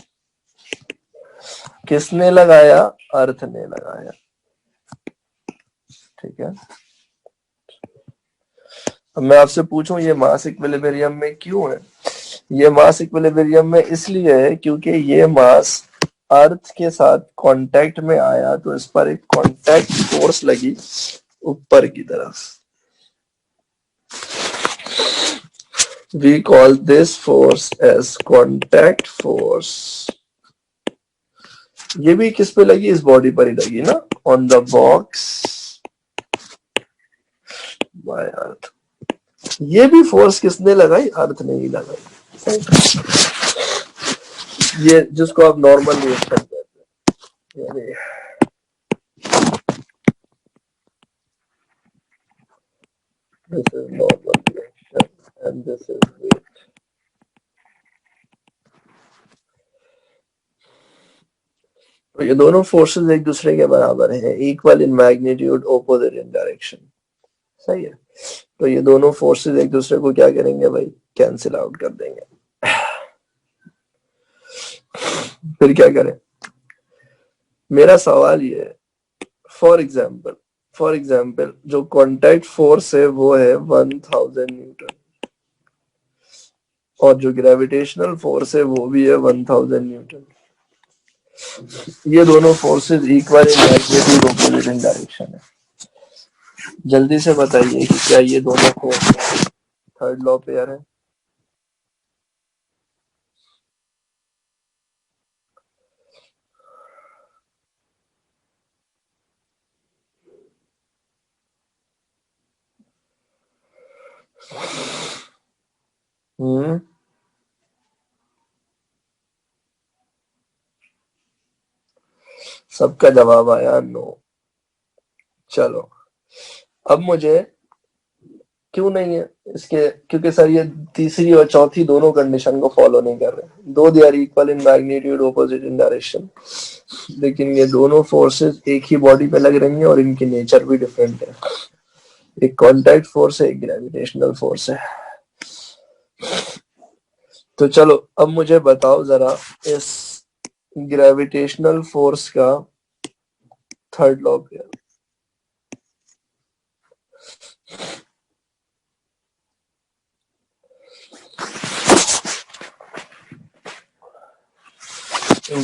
किसने लगाया? अर्थ ने लगाया। ठीक है। अब मैं आपसे पूछूं, ये मास इक्विलिब्रियम में क्यों है? ये मास इक्विलिब्रियम में इसलिए है क्योंकि ये मास अर्थ के साथ कांटेक्ट में आया, तो इस पर एक कांटेक्ट फोर्स लगी ऊपर की तरफ। We call this force as contact force. ये भी किस पे लगी? इस बॉडी पर ही लगी ना, ऑन द बॉक्स बाय अर्थ। ये भी फोर्स किसने लगाई? अर्थ ने ही लगाई। ये जिसको आप नॉर्मल रिएक्शन कहते हैं, यानी this is normal reaction and this is weight. तो ये दोनों फोर्सेस एक दूसरे के बराबर हैं, equal in magnitude, opposite in direction. सही है। तो ये दोनों फोर्सेस एक दूसरे को क्या करेंगे भाई? कैंसिल आउट कर देंगे। फिर क्या करें? मेरा सवाल ये है, फॉर एग्जाम्पल जो कांटेक्ट फोर्स है वो है 1000 न्यूटन, और जो ग्रेविटेशनल फोर्स है वो भी है 1000 न्यूटन। ये दोनों forces equal in magnitude, opposite in direction है। जल्दी से बताइए कि क्या ये दोनों फोर्स थर्ड लॉ पेयर है? हम्म सबका जवाब आया नो। चलो, अब मुझे क्यों नहीं है इसके, क्योंकि सर ये तीसरी और चौथी दोनों कंडीशन को फॉलो नहीं कर रहे। Though they are equal in magnitude, opposite in direction, लेकिन ये दोनों फोर्सेस एक ही बॉडी पे लग रही हैं और इनकी नेचर भी डिफरेंट है। एक कॉन्टैक्ट फोर्स है, एक ग्रेविटेशनल फोर्स है। तो चलो, अब मुझे बताओ जरा इस ग्रेविटेशनल फोर्स का थर्ड लॉ क्या है?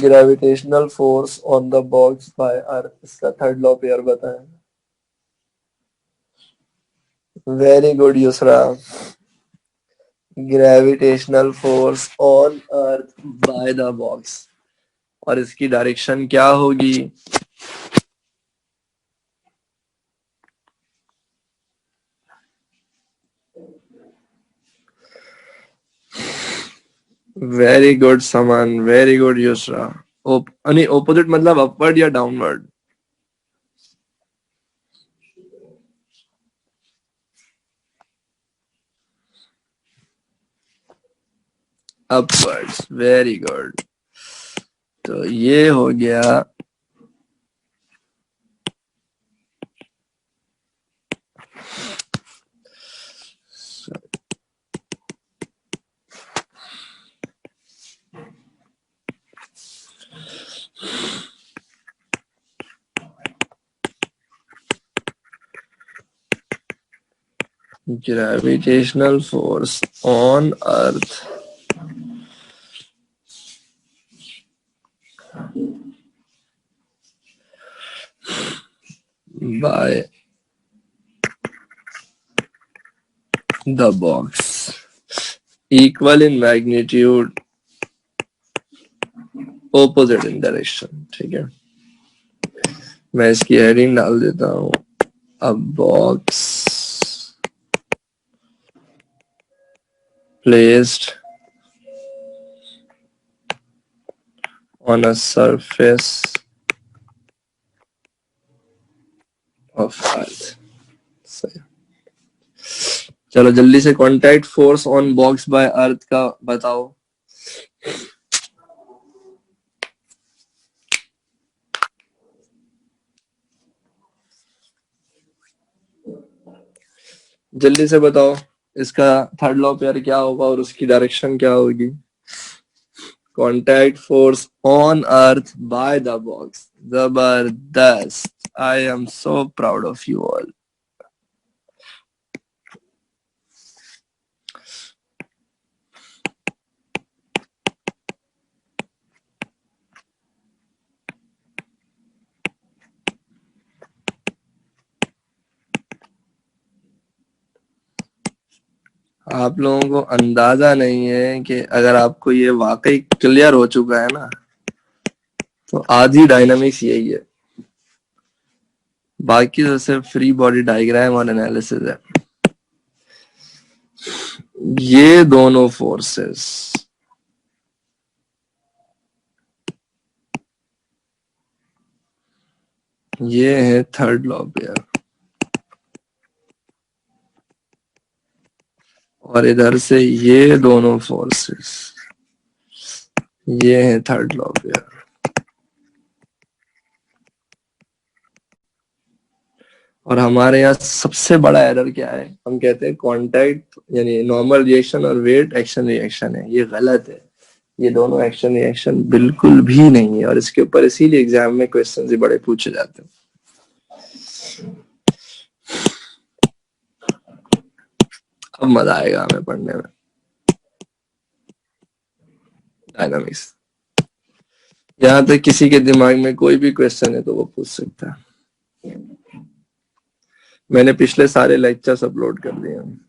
Gravitational force on the box by earth, इसका थर्ड लॉ पेयर बताएं। Very good Yusra. Gravitational force on earth by the box, और इसकी डायरेक्शन क्या होगी? Very good Saman, very good Yusra. Opposite मतलब अपवर्ड या डाउनवर्ड? Upwards, very good. तो ये हो गया gravitational force on earth by the box, equal in magnitude, opposite in direction। ठीक है, मैं इसकी हेडिंग डाल देता हूँ, a box placed on a surface of earth। सही। चलो जल्दी से contact force on box by earth का बताओ। जल्दी से बताओ, इसका थर्ड लॉ पेयर क्या होगा और उसकी डायरेक्शन क्या होगी? Contact force on earth by the box. जबरदस्त, I am so proud of you all. आप लोगों को अंदाजा नहीं है कि अगर आपको ये वाकई क्लियर हो चुका है ना, तो आधी डायनामिक्स यही है, बाकी तो सिर्फ फ्री बॉडी डायग्राम और एनालिसिस है। ये दोनों फोर्सेस, ये है थर्ड लॉ पेयर, और इधर से ये दोनों फोर्सेस, ये है थर्ड लॉ पेयर। और हमारे यहाँ सबसे बड़ा एरर क्या है? हम कहते हैं कांटेक्ट यानी नॉर्मल रिएक्शन और वेट एक्शन रिएक्शन है। ये गलत है, ये दोनों एक्शन रिएक्शन बिल्कुल भी नहीं है, और इसके ऊपर इसीलिए एग्जाम में क्वेश्चन भी बड़े पूछे जाते हैं। अब मजा आएगा हमें पढ़ने में डायनामिक्स। यहाँ तक किसी के दिमाग में कोई भी क्वेश्चन है तो वो पूछ सकता है। मैंने पिछले सारे लेक्चर्स अपलोड कर दिए हैं।